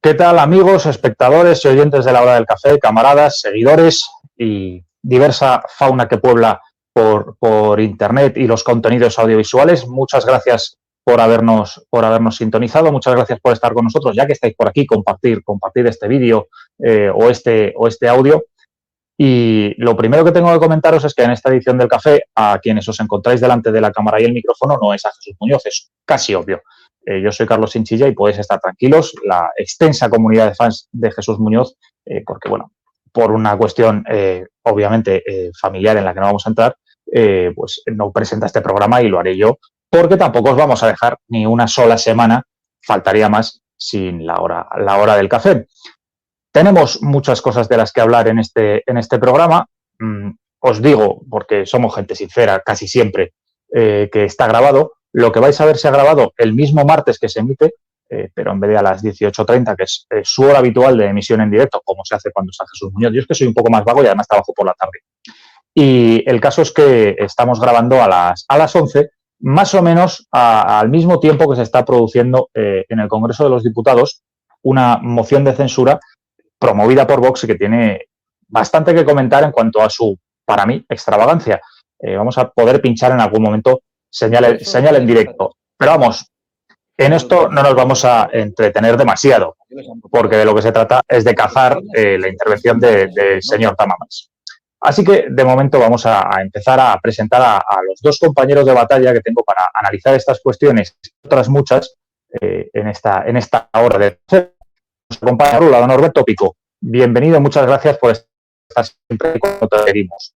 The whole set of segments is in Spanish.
¿Qué tal, amigos, espectadores y oyentes de la hora del café, camaradas, seguidores y diversa fauna que puebla por internet y los contenidos audiovisuales? Muchas gracias por habernos sintonizado, muchas gracias por estar con nosotros, ya que estáis por aquí, compartir este vídeo o este audio. Y lo primero que tengo que comentaros es que en esta edición del café, a quienes os encontráis delante de la cámara y el micrófono, no es a Jesús Muñoz, es casi obvio. Yo soy Carlos Chinchilla y podéis estar tranquilos. La extensa comunidad de fans de Jesús Muñoz, porque, bueno, por una cuestión obviamente familiar en la que no vamos a entrar, pues no presenta este programa y lo haré yo, porque tampoco os vamos a dejar ni una sola semana, faltaría más, sin la hora del café. Tenemos muchas cosas de las que hablar en este programa. Os digo, porque somos gente sincera casi siempre, que está grabado. Lo que vais a ver se ha grabado el mismo martes que se emite, pero en vez de a las 18:30, que es su hora habitual de emisión en directo, como se hace cuando está Jesús Muñoz. Yo es que soy un poco más vago y además trabajo por la tarde. Y el caso es que estamos grabando a las 11, más o menos al mismo tiempo que se está produciendo en el Congreso de los Diputados una moción de censura promovida por Vox y que tiene bastante que comentar en cuanto a su, para mí, extravagancia. Vamos a poder pinchar en algún momento señal en directo. Pero vamos, en esto no nos vamos a entretener demasiado, porque de lo que se trata es de cazar la intervención del señor Tamames. Así que, de momento, vamos a empezar a presentar a los dos compañeros de batalla que tengo para analizar estas cuestiones y otras muchas en esta hora de... Nos acompaña don Norberto Pico. Bienvenido, muchas gracias por estar siempre cuando te pedimos.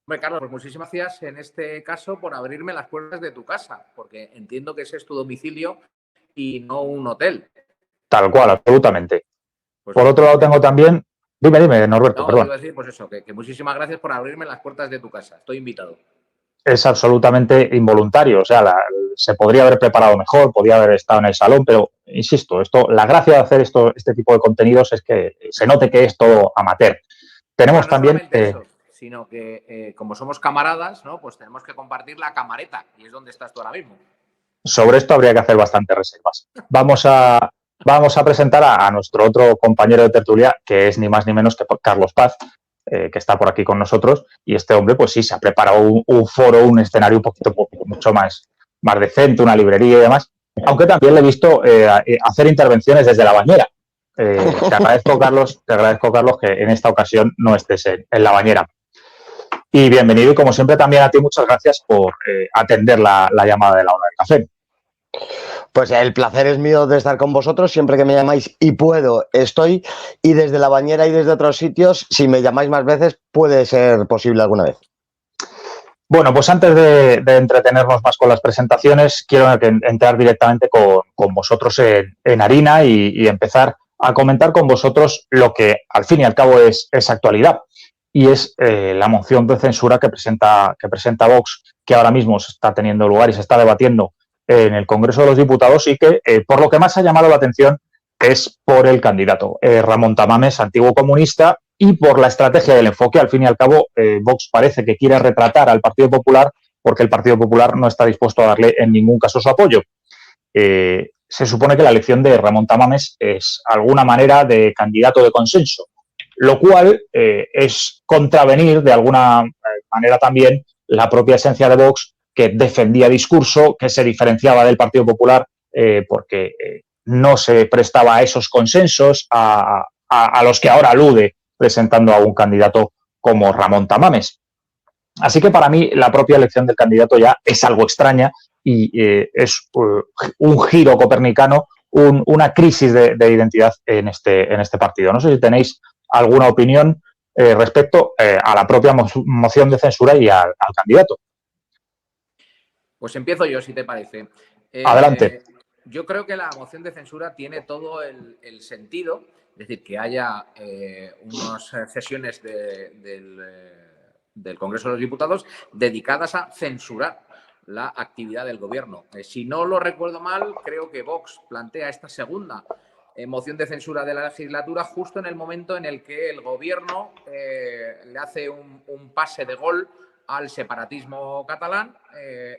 Hombre, Carlos, pues muchísimas gracias en este caso por abrirme las puertas de tu casa, porque entiendo que ese es tu domicilio y no un hotel. Tal cual, absolutamente. Pues por otro lado tengo también... Dime, Norberto, no, perdón. Iba a decir, pues eso, que muchísimas gracias por abrirme las puertas de tu casa. Estoy invitado. Es absolutamente involuntario, o sea, se podría haber preparado mejor, podría haber estado en el salón, pero insisto, la gracia de hacer este tipo de contenidos es que se note que es todo amateur. Tenemos también... eso, sino que como somos camaradas, ¿no? Pues tenemos que compartir la camareta y es donde estás tú ahora mismo. Sobre esto habría que hacer bastantes reservas. Vamos a presentar a nuestro otro compañero de tertulia, que es ni más ni menos que Carlos Paz, que está por aquí con nosotros, y este hombre, pues sí, se ha preparado un foro, un escenario mucho más decente, una librería y demás, aunque también le he visto hacer intervenciones desde la bañera. Te agradezco, Carlos, que en esta ocasión no estés en la bañera. Y bienvenido, y como siempre también a ti, muchas gracias por atender la llamada de la hora del café. Pues el placer es mío de estar con vosotros, siempre que me llamáis y puedo, estoy, y desde la bañera y desde otros sitios, si me llamáis más veces, puede ser posible alguna vez. Bueno, pues antes de entretenernos más con las presentaciones, quiero entrar directamente con vosotros en harina y empezar a comentar con vosotros lo que al fin y al cabo es actualidad, y es la moción de censura que presenta Vox, que ahora mismo se está teniendo lugar y se está debatiendo en el Congreso de los Diputados, y que por lo que más ha llamado la atención es por el candidato Ramón Tamames, antiguo comunista, y por la estrategia del enfoque. Al fin y al cabo, Vox parece que quiere retratar al Partido Popular porque el Partido Popular no está dispuesto a darle en ningún caso su apoyo. Se supone que la elección de Ramón Tamames es alguna manera de candidato de consenso, lo cual es contravenir de alguna manera también la propia esencia de Vox, que defendía discurso, que se diferenciaba del Partido Popular porque no se prestaba a esos consensos a los que ahora alude presentando a un candidato como Ramón Tamames. Así que para mí la propia elección del candidato ya es algo extraña y es un giro copernicano, una crisis de identidad en este partido. No sé si tenéis alguna opinión respecto a la propia moción de censura y al candidato. Pues empiezo yo, si te parece. Adelante. Yo creo que la moción de censura tiene todo el sentido, es decir, que haya unas sesiones del Congreso de los Diputados dedicadas a censurar la actividad del gobierno. Si no lo recuerdo mal, creo que Vox plantea esta segunda moción de censura de la legislatura justo en el momento en el que el gobierno le hace un pase de gol al separatismo catalán,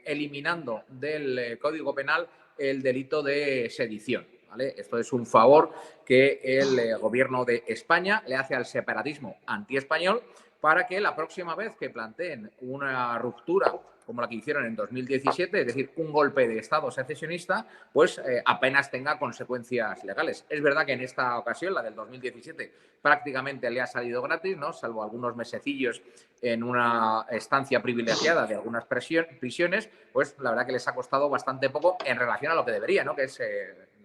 eliminando del Código Penal el delito de sedición. ¿vale? Esto es un favor que el gobierno de España le hace al separatismo antiespañol para que la próxima vez que planteen una ruptura como la que hicieron en 2017, es decir, un golpe de Estado secesionista, pues apenas tenga consecuencias legales. Es verdad que en esta ocasión, la del 2017, prácticamente le ha salido gratis, ¿no? Salvo algunos mesecillos en una estancia privilegiada de algunas prisiones, pues la verdad que les ha costado bastante poco en relación a lo que debería, ¿no? Que es,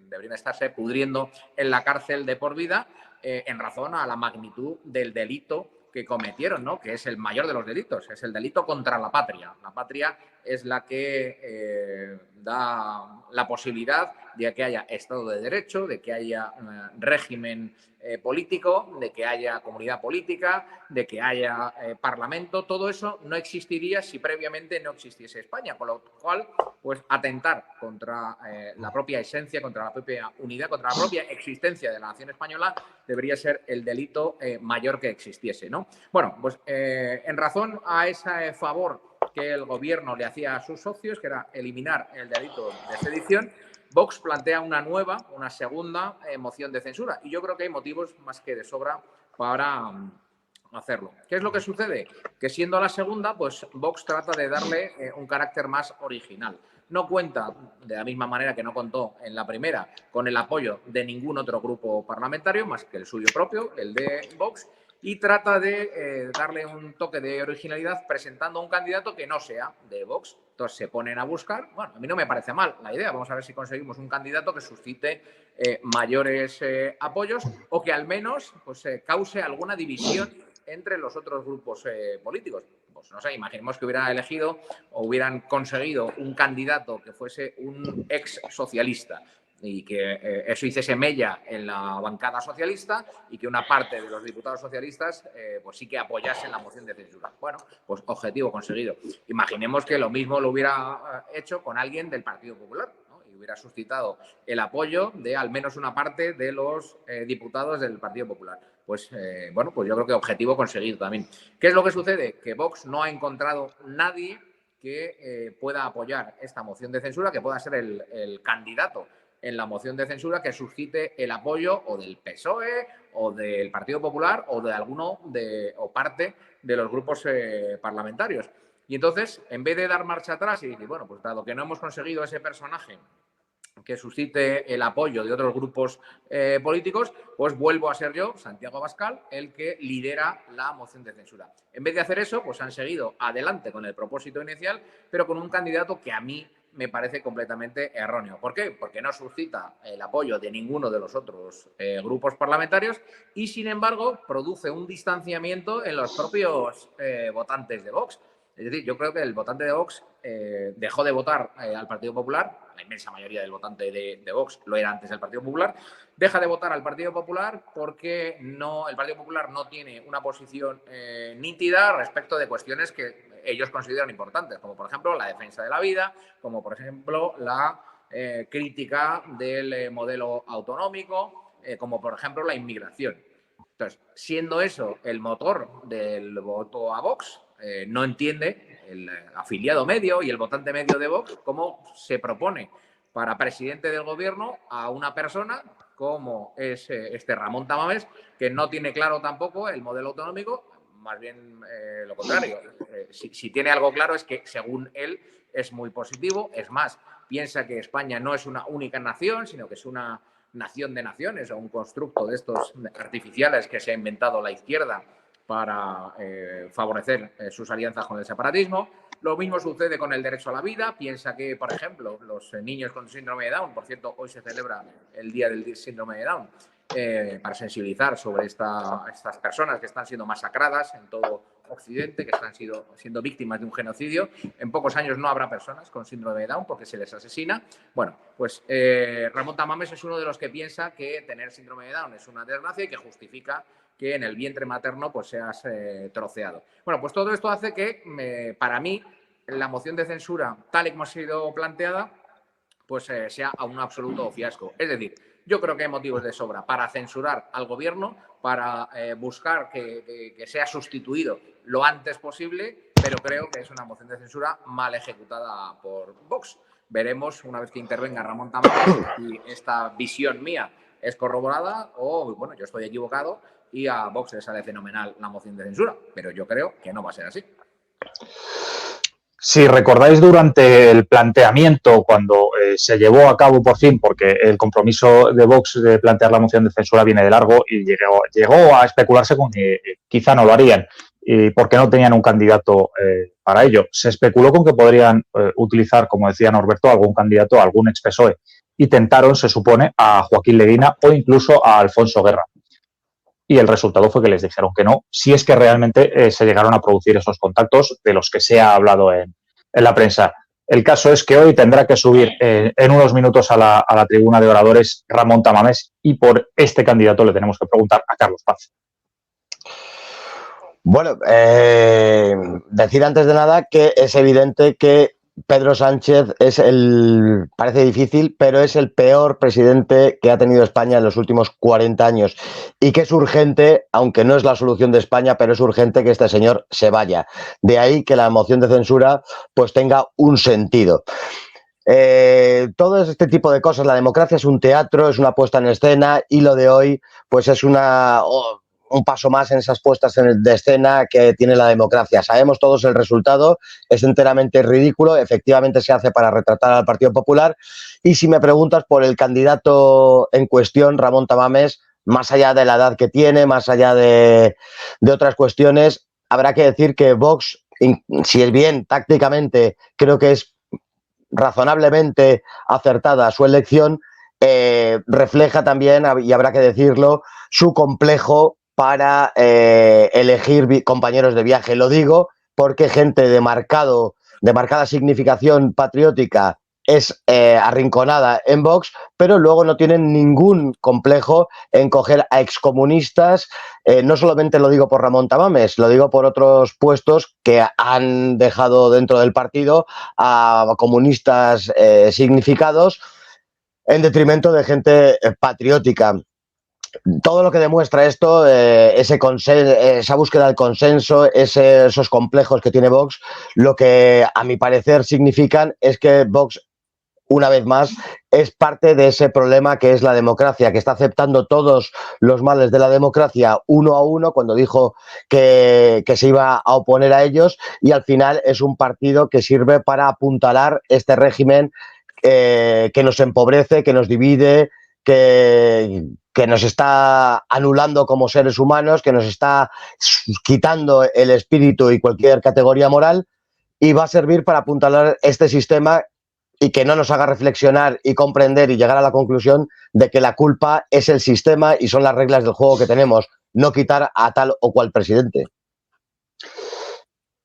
deberían estarse pudriendo en la cárcel de por vida en razón a la magnitud del delito que cometieron, ¿no? Que es el mayor de los delitos, es el delito contra la patria. La patria es la que da la posibilidad de que haya Estado de Derecho, de que haya régimen político, de que haya comunidad política, de que haya parlamento. Todo eso no existiría si previamente no existiese España, con lo cual, pues atentar contra la propia esencia, contra la propia unidad, contra la propia existencia de la nación española debería ser el delito mayor que existiese, ¿no? Bueno, pues en razón a ese favor que el gobierno le hacía a sus socios, que era eliminar el delito de sedición, Vox plantea una segunda moción de censura. Y yo creo que hay motivos más que de sobra para hacerlo. ¿Qué es lo que sucede? Que siendo la segunda, pues Vox trata de darle un carácter más original. No cuenta, de la misma manera que no contó en la primera, con el apoyo de ningún otro grupo parlamentario, más que el suyo propio, el de Vox, y trata de darle un toque de originalidad presentando a un candidato que no sea de Vox. Entonces se ponen a buscar. Bueno, a mí no me parece mal la idea. Vamos a ver si conseguimos un candidato que suscite mayores apoyos o que al menos pues, cause alguna división entre los otros grupos políticos. Pues no sé, imaginemos que hubieran elegido o hubieran conseguido un candidato que fuese un ex socialista y que eso hiciese mella en la bancada socialista y que una parte de los diputados socialistas pues sí que apoyasen la moción de censura. Bueno, pues objetivo conseguido. Imaginemos que lo mismo lo hubiera hecho con alguien del Partido Popular, ¿no? Y hubiera suscitado el apoyo de al menos una parte de los diputados del Partido Popular. Pues bueno, pues yo creo que objetivo conseguido también. ¿Qué es lo que sucede? Que Vox no ha encontrado nadie que pueda apoyar esta moción de censura, que pueda ser el candidato en la moción de censura que suscite el apoyo o del PSOE o del Partido Popular o de alguno o parte de los grupos parlamentarios. Y entonces, en vez de dar marcha atrás y decir, bueno, pues dado que no hemos conseguido ese personaje que suscite el apoyo de otros grupos políticos, pues vuelvo a ser yo, Santiago Abascal, el que lidera la moción de censura. En vez de hacer eso, pues han seguido adelante con el propósito inicial, pero con un candidato que a mí me parece completamente erróneo. ¿Por qué? Porque no suscita el apoyo de ninguno de los otros grupos parlamentarios y, sin embargo, produce un distanciamiento en los propios votantes de Vox. Es decir, yo creo que el votante de Vox dejó de votar al Partido Popular, la inmensa mayoría del votante de Vox lo era antes del Partido Popular, deja de votar al Partido Popular porque el Partido Popular no tiene una posición nítida respecto de cuestiones que ellos consideran importantes, como por ejemplo la defensa de la vida, como por ejemplo la crítica del modelo autonómico, como por ejemplo la inmigración. Entonces, siendo eso el motor del voto a Vox, no entiende el afiliado medio y el votante medio de Vox cómo se propone para presidente del gobierno a una persona como es este Ramón Tamames, que no tiene claro tampoco el modelo autonómico, más bien lo contrario. Si tiene algo claro es que, según él, es muy positivo. Es más, piensa que España no es una única nación, sino que es una nación de naciones o un constructo de estos artificiales que se ha inventado la izquierda para favorecer sus alianzas con el separatismo. Lo mismo sucede con el derecho a la vida. Piensa que, por ejemplo, los niños con síndrome de Down, por cierto, hoy se celebra el Día del Síndrome de Down, para sensibilizar sobre estas personas que están siendo masacradas en todo Occidente, que están siendo víctimas de un genocidio. En pocos años no habrá personas con síndrome de Down porque se les asesina. Bueno, pues Ramón Tamames es uno de los que piensa que tener síndrome de Down es una desgracia y que justifica que en el vientre materno pues seas troceado. Bueno, pues todo esto hace que, para mí, la moción de censura, tal y como ha sido planteada, pues sea un absoluto fiasco. Es decir, yo creo que hay motivos de sobra para censurar al gobierno, para buscar que sea sustituido lo antes posible, pero creo que es una moción de censura mal ejecutada por Vox. veremos una vez que intervenga Ramón Tamames si esta visión mía es corroborada o, bueno, yo estoy equivocado y a Vox le sale fenomenal la moción de censura, pero yo creo que no va a ser así. Si recordáis durante el planteamiento, cuando se llevó a cabo por fin, porque el compromiso de Vox de plantear la moción de censura viene de largo y llegó a especularse con que quizá no lo harían, porque no tenían un candidato para ello. Se especuló con que podrían utilizar, como decía Norberto, algún candidato, algún ex-PSOE, y tentaron, se supone, a Joaquín Leguina o incluso a Alfonso Guerra. Y el resultado fue que les dijeron que no, si es que realmente se llegaron a producir esos contactos de los que se ha hablado en la prensa. El caso es que hoy tendrá que subir en unos minutos a la tribuna de oradores Ramón Tamames y por este candidato le tenemos que preguntar a Carlos Paz. Bueno, decir antes de nada que es evidente que Pedro Sánchez parece difícil, pero es el peor presidente que ha tenido España en los últimos 40 años y que es urgente, aunque no es la solución de España, pero es urgente que este señor se vaya. De ahí que la moción de censura pues tenga un sentido. Todo este tipo de cosas, la democracia es un teatro, es una puesta en escena y lo de hoy pues es un paso más en esas puestas de escena que tiene la democracia. Sabemos todos el resultado, es enteramente ridículo, efectivamente se hace para retratar al Partido Popular y si me preguntas por el candidato en cuestión, Ramón Tamames, más allá de la edad que tiene, más allá de otras cuestiones, habrá que decir que Vox, si es bien tácticamente, creo que es razonablemente acertada su elección, refleja también, y habrá que decirlo, su complejo para elegir compañeros de viaje. Lo digo porque gente de marcada significación patriótica es arrinconada en Vox, pero luego no tienen ningún complejo en coger a excomunistas. No solamente lo digo por Ramón Tamames, lo digo por otros puestos que han dejado dentro del partido a comunistas significados en detrimento de gente patriótica. Todo lo que demuestra esto, esa búsqueda del consenso, esos complejos que tiene Vox, lo que a mi parecer significan es que Vox, una vez más, es parte de ese problema que es la democracia, que está aceptando todos los males de la democracia uno a uno cuando dijo que se iba a oponer a ellos y al final es un partido que sirve para apuntalar este régimen que nos empobrece, que nos divide, que nos está anulando como seres humanos, que nos está quitando el espíritu y cualquier categoría moral y va a servir para apuntalar este sistema y que no nos haga reflexionar y comprender y llegar a la conclusión de que la culpa es el sistema y son las reglas del juego que tenemos, no quitar a tal o cual presidente.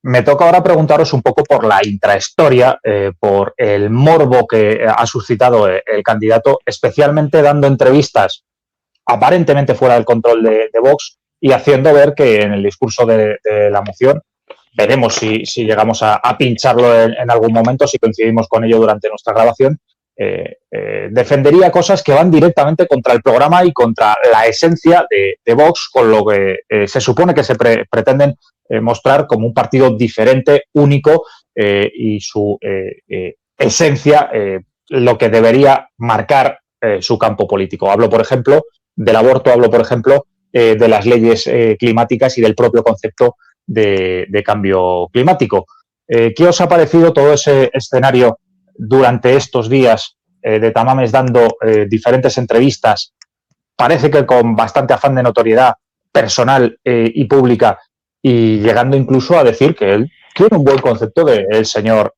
Me toca ahora preguntaros un poco por la intrahistoria, por el morbo que ha suscitado el candidato, especialmente dando entrevistas aparentemente fuera del control de Vox y haciendo ver que en el discurso de la moción, veremos si llegamos a pincharlo en algún momento, si coincidimos con ello durante nuestra grabación, defendería cosas que van directamente contra el programa y contra la esencia de Vox, con lo que se supone que se pretenden mostrar como un partido diferente, único y su esencia, lo que debería marcar su campo político. Hablo, por ejemplo, del aborto, hablo, por ejemplo, de las leyes climáticas y del propio concepto de cambio climático. ¿Qué os ha parecido todo ese escenario durante estos días de Tamames dando diferentes entrevistas? Parece que con bastante afán de notoriedad personal y pública y llegando incluso a decir que él tiene un buen concepto del señor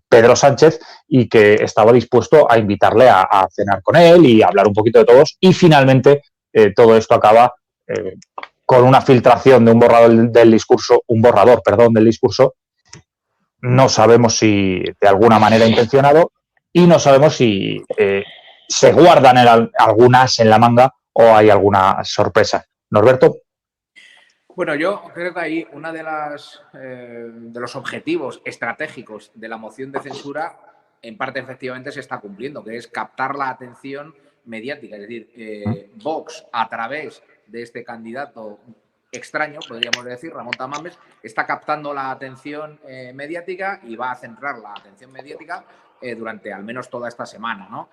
Pedro Sánchez y que estaba dispuesto a invitarle a cenar con él y a hablar un poquito de todos y finalmente todo esto acaba con una filtración de un borrador del discurso, no sabemos si de alguna manera intencionado y no sabemos si se guardan algunas en la manga o hay alguna sorpresa. Norberto. Bueno, yo creo que ahí uno de los objetivos estratégicos de la moción de censura en parte efectivamente se está cumpliendo, que es captar la atención mediática. Es decir, Vox, a través de este candidato extraño, podríamos decir, Ramón Tamames, está captando la atención mediática y va a centrar la atención mediática durante al menos toda esta semana, ¿no?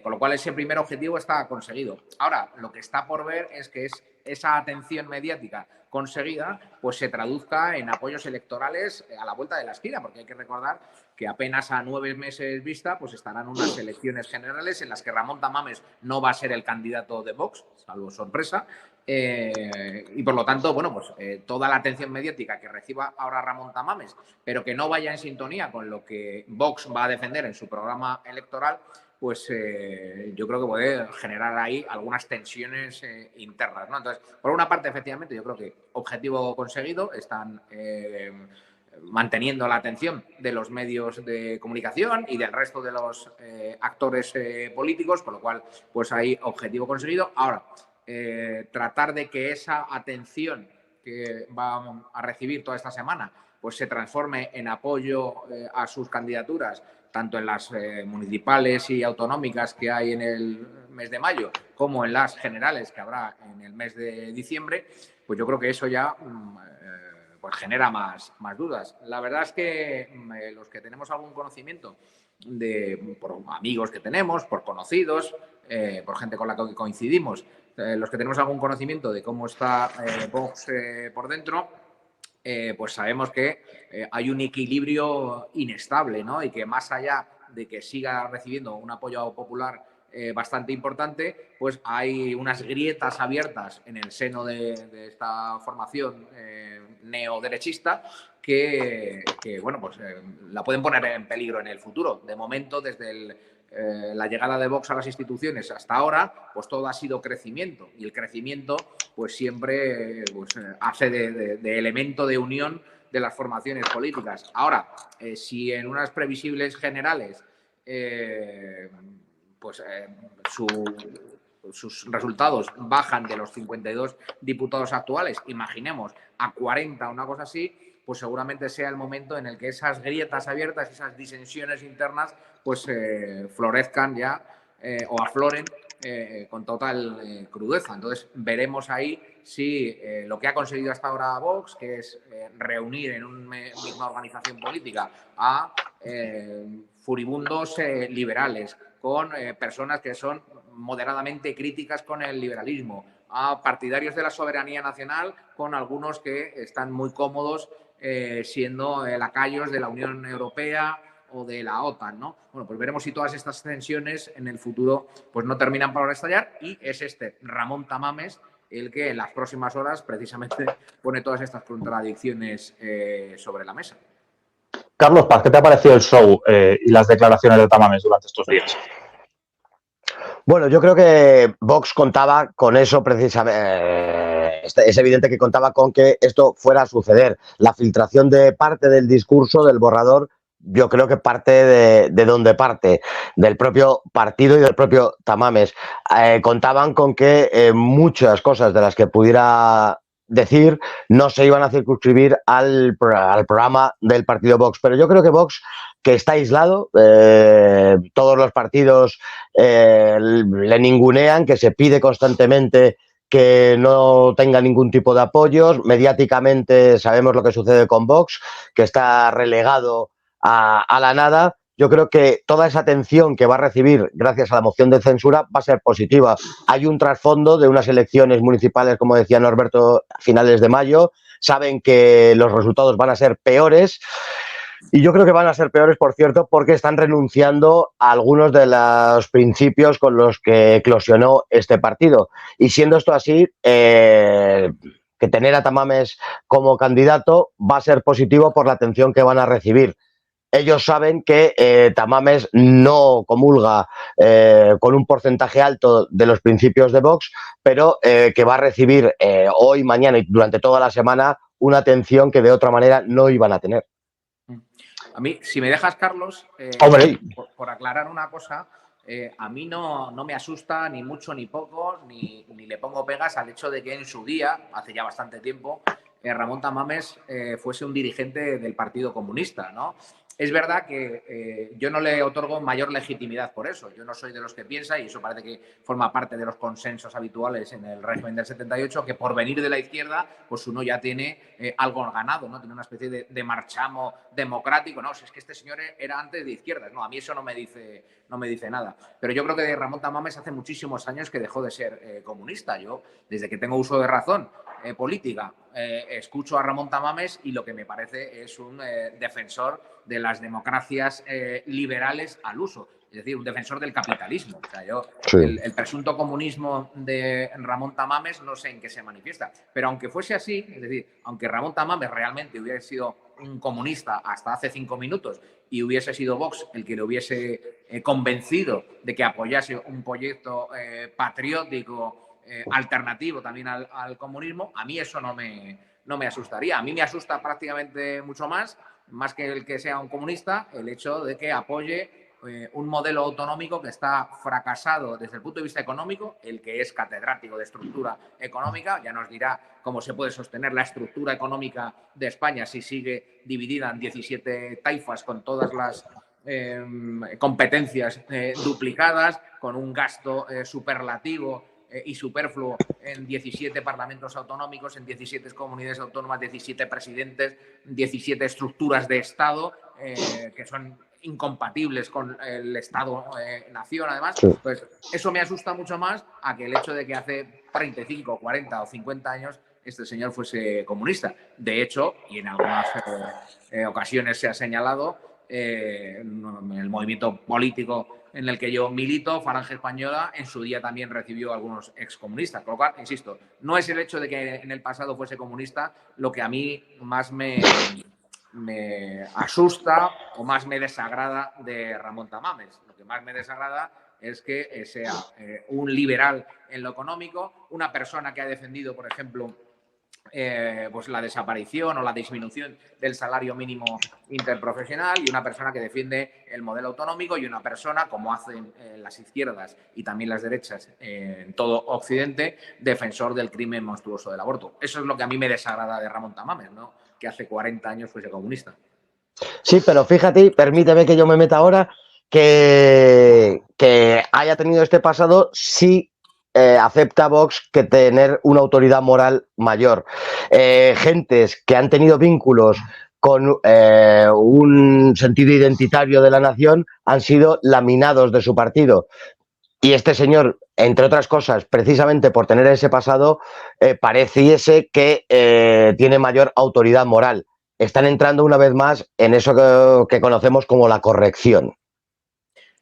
Con lo cual ese primer objetivo está conseguido. Ahora, lo que está por ver es que esa atención mediática conseguida pues se traduzca en apoyos electorales a la vuelta de la esquina, porque hay que recordar que apenas a 9 meses vista pues estarán unas elecciones generales en las que Ramón Tamames no va a ser el candidato de Vox, salvo sorpresa, y por lo tanto, bueno, pues toda la atención mediática que reciba ahora Ramón Tamames, pero que no vaya en sintonía con lo que Vox va a defender en su programa electoral, pues yo creo que puede generar ahí algunas tensiones internas, ¿no? Entonces, por una parte, efectivamente, yo creo que objetivo conseguido, están manteniendo la atención de los medios de comunicación y del resto de los actores políticos, con lo cual, pues hay objetivo conseguido. Ahora, tratar de que esa atención que va a recibir toda esta semana pues se transforme en apoyo a sus candidaturas, tanto en las municipales y autonómicas que hay en el mes de mayo, como en las generales que habrá en el mes de diciembre, pues yo creo que eso ya pues genera más dudas. La verdad es que los que tenemos algún conocimiento por amigos que tenemos, por conocidos, por gente con la que coincidimos, los que tenemos algún conocimiento de cómo está Vox por dentro, pues sabemos que hay un equilibrio inestable, ¿no? Y que más allá de que siga recibiendo un apoyo popular bastante importante, pues hay unas grietas abiertas en el seno de esta formación neoderechista que bueno, pues la pueden poner en peligro en el futuro. De momento, desde la llegada de Vox a las instituciones hasta ahora, pues todo ha sido crecimiento, y el crecimiento pues siempre hace de elemento de unión de las formaciones políticas. Ahora, si en unas previsibles generales sus resultados bajan de los 52 diputados actuales, imaginemos, a 40, una cosa así, pues seguramente sea el momento en el que esas grietas abiertas, esas disensiones internas, pues florezcan ya o afloren con total crudeza. Entonces, veremos ahí si lo que ha conseguido hasta ahora Vox, que es reunir en una misma organización política a furibundos liberales, con personas que son moderadamente críticas con el liberalismo, a partidarios de la soberanía nacional, con algunos que están muy cómodos siendo lacayos de la Unión Europea o de la OTAN, ¿no? Bueno, pues veremos si todas estas tensiones en el futuro pues no terminan por estallar, y es Ramón Tamames el que en las próximas horas precisamente pone todas estas contradicciones sobre la mesa. Carlos Paz, ¿qué te ha parecido el show y las declaraciones de Tamames durante estos días? Bueno, yo creo que Vox contaba con eso precisamente. Es evidente que contaba con que esto fuera a suceder. La filtración de parte del discurso, del borrador, yo creo que parte de donde parte, del propio partido y del propio Tamames. Contaban con que muchas cosas de las que pudiera decir no se iban a circunscribir al programa del partido Vox. Pero yo creo que Vox, que está aislado, todos los partidos le ningunean, que se pide constantemente que no tenga ningún tipo de apoyos. Mediáticamente sabemos lo que sucede con Vox, que está relegado a la nada. Yo creo que toda esa atención que va a recibir gracias a la moción de censura va a ser positiva. Hay un trasfondo de unas elecciones municipales, como decía Norberto, a finales de mayo. Saben que los resultados van a ser peores. Y yo creo que van a ser peores, por cierto, porque están renunciando a algunos de los principios con los que eclosionó este partido. Y siendo esto así, que tener a Tamames como candidato va a ser positivo por la atención que van a recibir. Ellos saben que Tamames no comulga con un porcentaje alto de los principios de Vox, pero que va a recibir hoy, mañana y durante toda la semana una atención que de otra manera no iban a tener. A mí, si me dejas, Carlos, por aclarar una cosa, a mí no me asusta ni mucho ni poco, ni le pongo pegas al hecho de que en su día, hace ya bastante tiempo, Ramón Tamames fuese un dirigente del Partido Comunista, ¿no? Es verdad que yo no le otorgo mayor legitimidad por eso. Yo no soy de los que piensa, y eso parece que forma parte de los consensos habituales en el régimen del 78, que por venir de la izquierda, pues uno ya tiene algo ganado, ¿no? Tiene una especie de marchamo democrático. No, si es que este señor era antes de izquierdas. No, a mí eso no me dice nada. Pero yo creo que Ramón Tamames hace muchísimos años que dejó de ser comunista. Yo, desde que tengo uso de razón política, escucho a Ramón Tamames y lo que me parece es un defensor de las democracias liberales al uso, es decir, un defensor del capitalismo. O sea, yo, Sí. el presunto comunismo de Ramón Tamames no sé en qué se manifiesta, pero aunque fuese así, es decir, aunque Ramón Tamames realmente hubiera sido un comunista hasta hace 5 minutos y hubiese sido Vox el que le hubiese convencido de que apoyase un proyecto patriótico alternativo también al comunismo, a mí eso no me asustaría. A mí me asusta prácticamente mucho más que el que sea un comunista, el hecho de que apoye un modelo autonómico que está fracasado desde el punto de vista económico. El que es catedrático de estructura económica ya nos dirá cómo se puede sostener la estructura económica de España si sigue dividida en 17 taifas con todas las competencias duplicadas, con un gasto superlativo y superfluo en 17 parlamentos autonómicos, en 17 comunidades autónomas, 17 presidentes, 17 estructuras de Estado que son incompatibles con el Estado-nación, además. Sí. Pues eso me asusta mucho más a que el hecho de que hace 35, 40 o 50 años este señor fuese comunista. De hecho, y en algunas ocasiones se ha señalado, en el movimiento político en el que yo milito, Falange Española, en su día también recibió algunos excomunistas. Con lo cual, insisto, no es el hecho de que en el pasado fuese comunista lo que a mí más me asusta o más me desagrada de Ramón Tamames. Lo que más me desagrada es que sea un liberal en lo económico, una persona que ha defendido, por ejemplo, pues la desaparición o la disminución del salario mínimo interprofesional, y una persona que defiende el modelo autonómico, y una persona, como hacen las izquierdas y también las derechas en todo Occidente, defensor del crimen monstruoso del aborto. Eso es lo que a mí me desagrada de Ramón Tamames, ¿no? Que hace 40 años fuese comunista. Sí, pero fíjate, permíteme que yo me meta ahora, que haya tenido este pasado, sí acepta Vox que tener una autoridad moral mayor. Gentes que han tenido vínculos con un sentido identitario de la nación han sido laminados de su partido. Y este señor, entre otras cosas, precisamente por tener ese pasado, pareciese que tiene mayor autoridad moral. Están entrando una vez más en eso que conocemos como la corrección.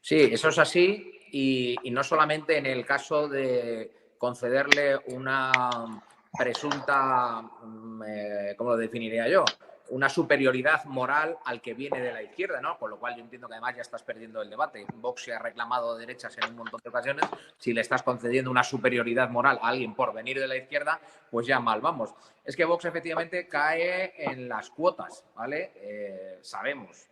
Sí, eso es así, y no solamente en el caso de concederle una presunta, ¿cómo lo definiría yo? Una superioridad moral al que viene de la izquierda, ¿no? Con lo cual yo entiendo que además ya estás perdiendo el debate. Vox se ha reclamado derechas en un montón de ocasiones. Si le estás concediendo una superioridad moral a alguien por venir de la izquierda, pues ya mal vamos. Es que Vox efectivamente cae en las cuotas, ¿vale? Sabemos,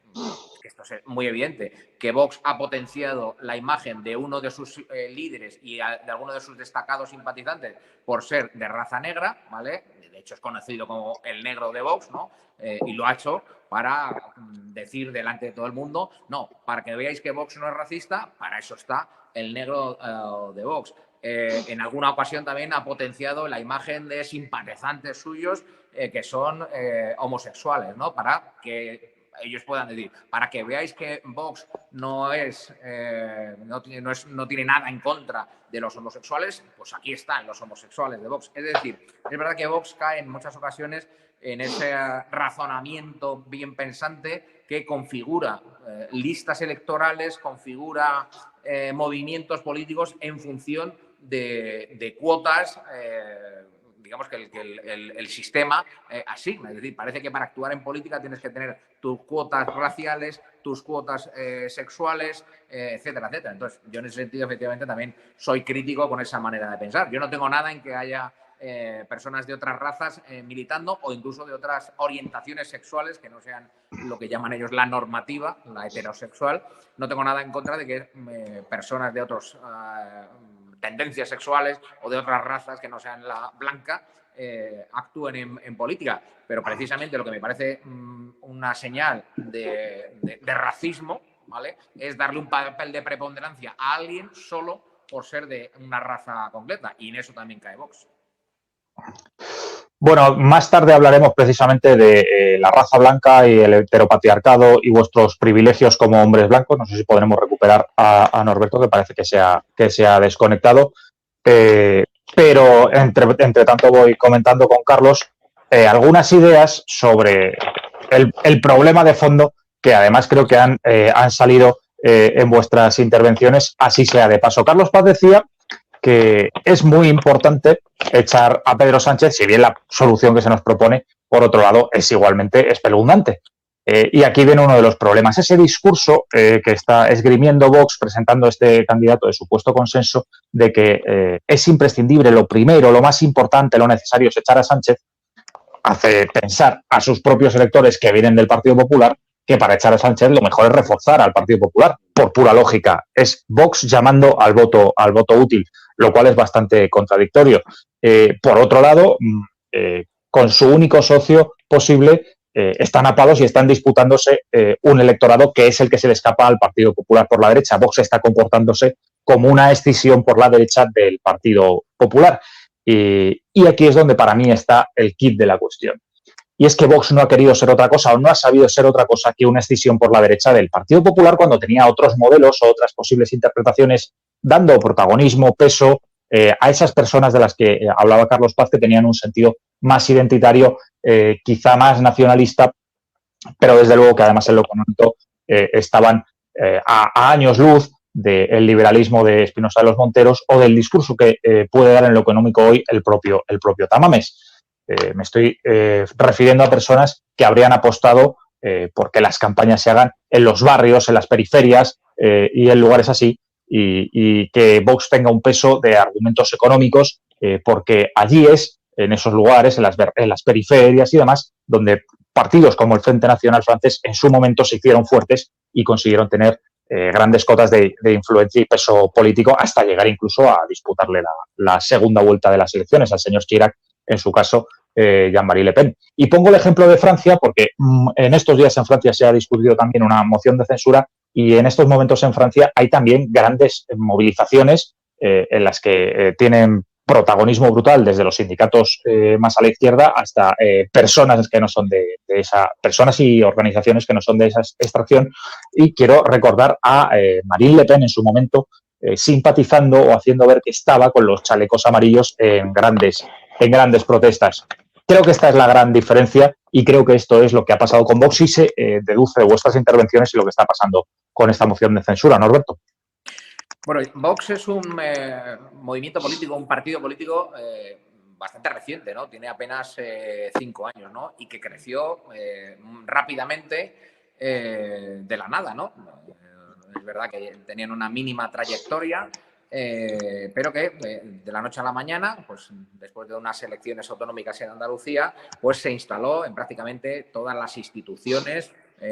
que esto es muy evidente, que Vox ha potenciado la imagen de uno de sus líderes y de alguno de sus destacados simpatizantes por ser de raza negra, ¿vale? De hecho es conocido como el negro de Vox, ¿no? Y lo ha hecho para decir delante de todo el mundo, no, para que veáis que Vox no es racista, para eso está el negro de Vox. En alguna ocasión también ha potenciado la imagen de simpatizantes suyos que son homosexuales, ¿no? Para que ellos puedan decir, para que veáis que Vox no tiene nada en contra de los homosexuales, pues aquí están los homosexuales de Vox. Es decir, es verdad que Vox cae en muchas ocasiones en ese razonamiento bien pensante que configura listas electorales, configura movimientos políticos en función de cuotas, digamos que el sistema asigna. Es decir, parece que para actuar en política tienes que tener tus cuotas raciales, tus cuotas sexuales, etcétera, etcétera. Entonces, yo en ese sentido, efectivamente, también soy crítico con esa manera de pensar. Yo no tengo nada en que haya personas de otras razas militando, o incluso de otras orientaciones sexuales que no sean lo que llaman ellos la normativa, la heterosexual. No tengo nada en contra de que personas de otros tendencias sexuales o de otras razas que no sean la blanca actúen en política. Pero precisamente lo que me parece una señal de racismo, ¿vale?, es darle un papel de preponderancia a alguien solo por ser de una raza completa. Y en eso también cae Vox. Bueno, más tarde hablaremos precisamente de la raza blanca y el heteropatriarcado y vuestros privilegios como hombres blancos. No sé si podremos recuperar a Norberto, que parece que se ha desconectado. Pero entre tanto voy comentando con Carlos algunas ideas sobre el problema de fondo que además creo que han salido en vuestras intervenciones, así sea de paso. Carlos Paz decía que es muy importante echar a Pedro Sánchez, si bien la solución que se nos propone, por otro lado, es igualmente espeluznante. Y aquí viene uno de los problemas. Ese discurso que está esgrimiendo Vox, presentando este candidato de supuesto consenso, de que es imprescindible, lo primero, lo más importante, lo necesario es echar a Sánchez, hace pensar a sus propios electores que vienen del Partido Popular que para echar a Sánchez lo mejor es reforzar al Partido Popular, por pura lógica. Es Vox llamando al voto útil, lo cual es bastante contradictorio. Por otro lado, con su único socio posible, están apados y están disputándose un electorado que es el que se le escapa al Partido Popular por la derecha. Vox está comportándose como una escisión por la derecha del Partido Popular. Y aquí es donde para mí está el quid de la cuestión. Y es que Vox no ha querido ser otra cosa o no ha sabido ser otra cosa que una escisión por la derecha del Partido Popular cuando tenía otros modelos o otras posibles interpretaciones, dando protagonismo, peso a esas personas de las que hablaba Carlos Paz, que tenían un sentido más identitario, quizá más nacionalista, pero desde luego que además en lo económico estaban a años luz del liberalismo de Espinosa de los Monteros o del discurso que puede dar en lo económico hoy el propio Tamames. Me estoy refiriendo a personas que habrían apostado porque las campañas se hagan en los barrios, en las periferias y en lugares así, y que Vox tenga un peso de argumentos económicos porque allí es, en esos lugares, en las periferias y demás, donde partidos como el Frente Nacional francés en su momento se hicieron fuertes y consiguieron tener grandes cotas de influencia y peso político hasta llegar incluso a disputarle la segunda vuelta de las elecciones al señor Chirac, en su caso, Jean-Marie Le Pen. Y pongo el ejemplo de Francia porque en estos días en Francia se ha discutido también una moción de censura y en estos momentos en Francia hay también grandes movilizaciones en las que tienen protagonismo brutal desde los sindicatos más a la izquierda hasta personas que no son personas y organizaciones que no son de esa extracción. Y quiero recordar a Marine Le Pen en su momento simpatizando o haciendo ver que estaba con los chalecos amarillos en grandes protestas. Creo que esta es la gran diferencia y creo que esto es lo que ha pasado con Vox y se deduce de vuestras intervenciones y lo que está pasando con esta moción de censura, Norberto. Bueno, Vox es un movimiento político, un partido político bastante reciente, ¿no? Tiene apenas 5 años, ¿no? Y que creció rápidamente de la nada, ¿no? Es verdad que tenían una mínima trayectoria, pero que de la noche a la mañana, pues después de unas elecciones autonómicas en Andalucía, pues se instaló en prácticamente todas las instituciones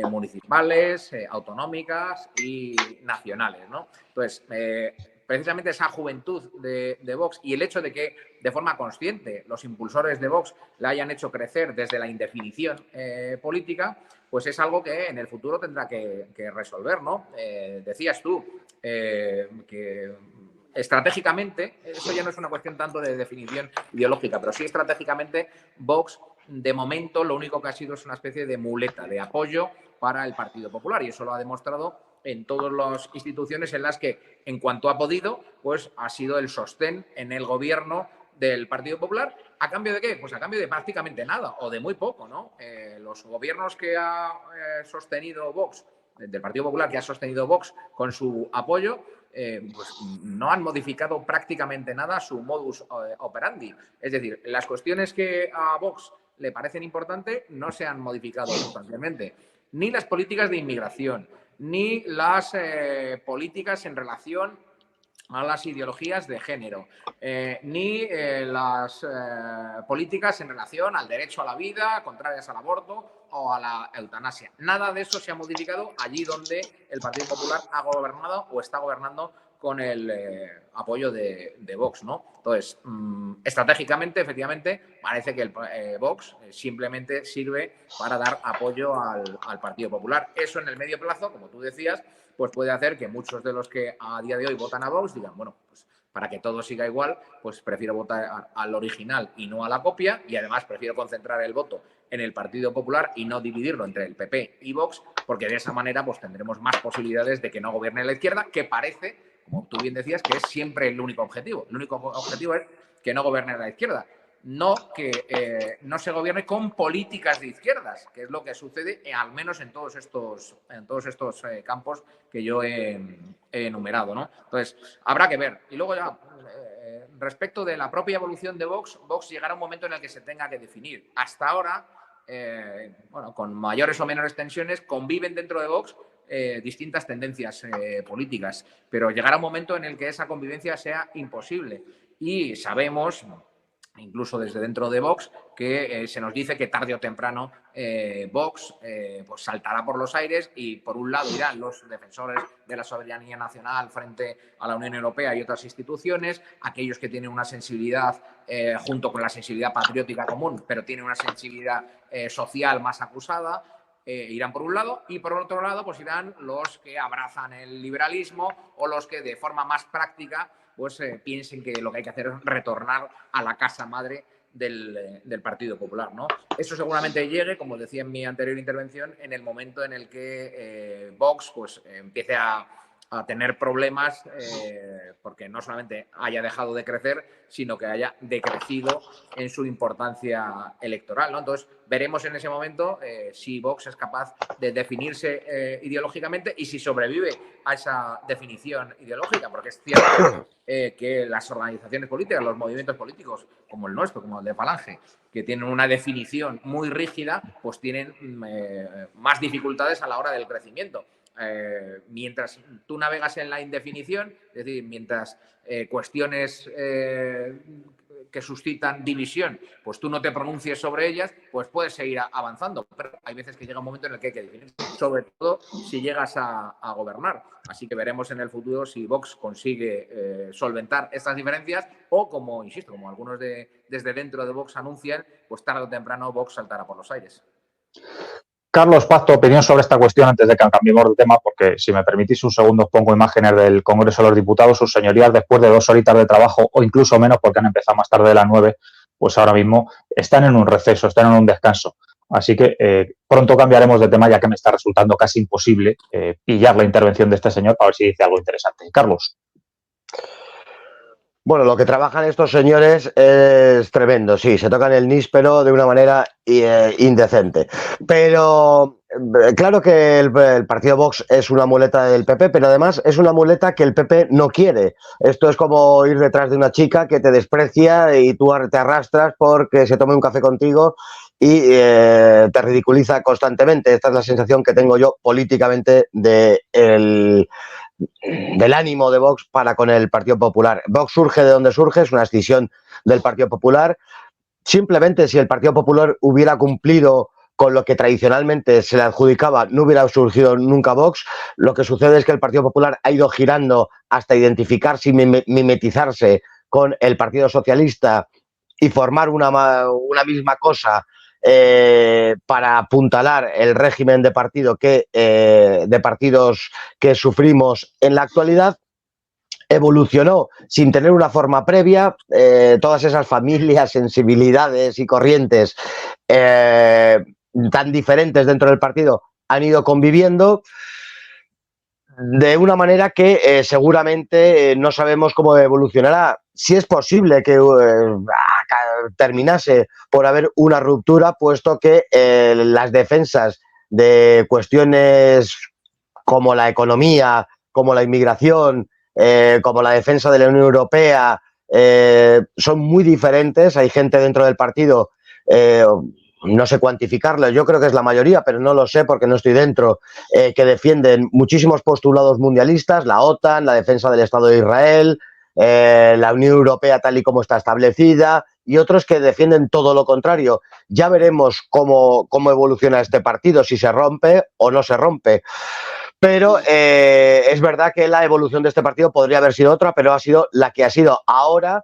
municipales, autonómicas y nacionales, ¿no? Entonces, precisamente esa juventud de Vox y el hecho de que de forma consciente los impulsores de Vox la hayan hecho crecer desde la indefinición política, pues es algo que en el futuro tendrá que resolver, ¿no? Decías tú que estratégicamente, eso ya no es una cuestión tanto de definición ideológica, pero sí estratégicamente Vox, de momento, lo único que ha sido es una especie de muleta, de apoyo para el Partido Popular, y eso lo ha demostrado en todas las instituciones en las que, en cuanto ha podido, pues ha sido el sostén en el gobierno del Partido Popular. ¿A cambio de qué? Pues a cambio de prácticamente nada o de muy poco, ¿no? Los gobiernos que ha sostenido Vox, del Partido Popular que ha sostenido Vox con su apoyo, pues no han modificado prácticamente nada su modus operandi. Es decir, las cuestiones que a Vox le parecen importantes no se han modificado sustancialmente. Ni las políticas de inmigración, ni las políticas en relación a las ideologías de género, ni las políticas en relación al derecho a la vida, contrarias al aborto o a la eutanasia. Nada de eso se ha modificado allí donde el Partido Popular ha gobernado o está gobernando con el apoyo de Vox, ¿no? Entonces, estratégicamente, efectivamente, parece que el Vox simplemente sirve para dar apoyo al Partido Popular. Eso en el medio plazo, como tú decías, pues puede hacer que muchos de los que a día de hoy votan a Vox digan, bueno, pues para que todo siga igual, pues prefiero votar al original y no a la copia, y además prefiero concentrar el voto en el Partido Popular y no dividirlo entre el PP y Vox, porque de esa manera pues tendremos más posibilidades de que no gobierne la izquierda, que parece, como tú bien decías, que es siempre el único objetivo. El único objetivo es que no gobierne la izquierda, no que no se gobierne con políticas de izquierdas, que es lo que sucede al menos en todos estos campos que yo he enumerado, ¿no? Entonces, habrá que ver. Y luego ya, respecto de la propia evolución de Vox, Vox llegará un momento en el que se tenga que definir. Hasta ahora, bueno, con mayores o menores tensiones, conviven dentro de Vox distintas tendencias políticas, pero llegará un momento en el que esa convivencia sea imposible. Y sabemos, incluso desde dentro de Vox, que se nos dice que tarde o temprano Vox pues saltará por los aires y por un lado irán los defensores de la soberanía nacional frente a la Unión Europea y otras instituciones, aquellos que tienen una sensibilidad junto con la sensibilidad patriótica común, pero tienen una sensibilidad social más acusada, irán por un lado, y por otro lado pues irán los que abrazan el liberalismo o los que de forma más práctica pues piensen que lo que hay que hacer es retornar a la casa madre del Partido Popular, ¿no? Eso seguramente llegue, como decía en mi anterior intervención, en el momento en el que Vox pues empiece a tener problemas porque no solamente haya dejado de crecer, sino que haya decrecido en su importancia electoral, ¿no? Entonces, veremos en ese momento si Vox es capaz de definirse ideológicamente y si sobrevive a esa definición ideológica, porque es cierto que las organizaciones políticas, los movimientos políticos, como el nuestro, como el de Falange, que tienen una definición muy rígida, pues tienen más dificultades a la hora del crecimiento. Mientras tú navegas en la indefinición, es decir, mientras cuestiones que suscitan división, pues tú no te pronuncies sobre ellas, pues puedes seguir avanzando. Pero hay veces que llega un momento en el que hay que definir, sobre todo si llegas a gobernar. Así que veremos en el futuro si Vox consigue solventar estas diferencias o, como insisto, como algunos desde dentro de Vox anuncian, pues tarde o temprano Vox saltará por los aires. Carlos Paz, tu opinión sobre esta cuestión antes de que cambiemos de tema, porque si me permitís un segundo os pongo imágenes del Congreso de los Diputados. Sus señorías, después de 2 horitas de trabajo o incluso menos, porque han empezado más tarde de las 9, pues ahora mismo están en un receso, están en un descanso. Así que pronto cambiaremos de tema, ya que me está resultando casi imposible pillar la intervención de este señor para ver si dice algo interesante. Carlos. Bueno, lo que trabajan estos señores es tremendo, sí, se tocan el níspero de una manera indecente. Pero claro que el partido Vox es una muleta del PP, pero además es una muleta que el PP no quiere. Esto es como ir detrás de una chica que te desprecia y tú te arrastras porque se tome un café contigo y te ridiculiza constantemente. Esta es la sensación que tengo yo políticamente del ánimo de Vox para con el Partido Popular. Vox surge de donde surge, es una escisión del Partido Popular. Simplemente si el Partido Popular hubiera cumplido con lo que tradicionalmente se le adjudicaba, no hubiera surgido nunca Vox. Lo que sucede es que el Partido Popular ha ido girando hasta identificarse y mimetizarse con el Partido Socialista y formar una misma cosa para apuntalar el régimen de partidos que sufrimos en la actualidad. Evolucionó sin tener una forma previa, todas esas familias, sensibilidades y corrientes tan diferentes dentro del partido han ido conviviendo de una manera que seguramente no sabemos cómo evolucionará. Si es posible que terminase por haber una ruptura, puesto que las defensas de cuestiones como la economía, como la inmigración, como la defensa de la Unión Europea, son muy diferentes. Hay gente dentro del partido, no sé cuantificarlo, yo creo que es la mayoría, pero no lo sé porque no estoy dentro, que defienden muchísimos postulados mundialistas, la OTAN, la defensa del Estado de Israel, la Unión Europea tal y como está establecida, y otros que defienden todo lo contrario. Ya veremos cómo evoluciona este partido, si se rompe o no se rompe. Pero es verdad que la evolución de este partido podría haber sido otra, pero ha sido la que ha sido ahora.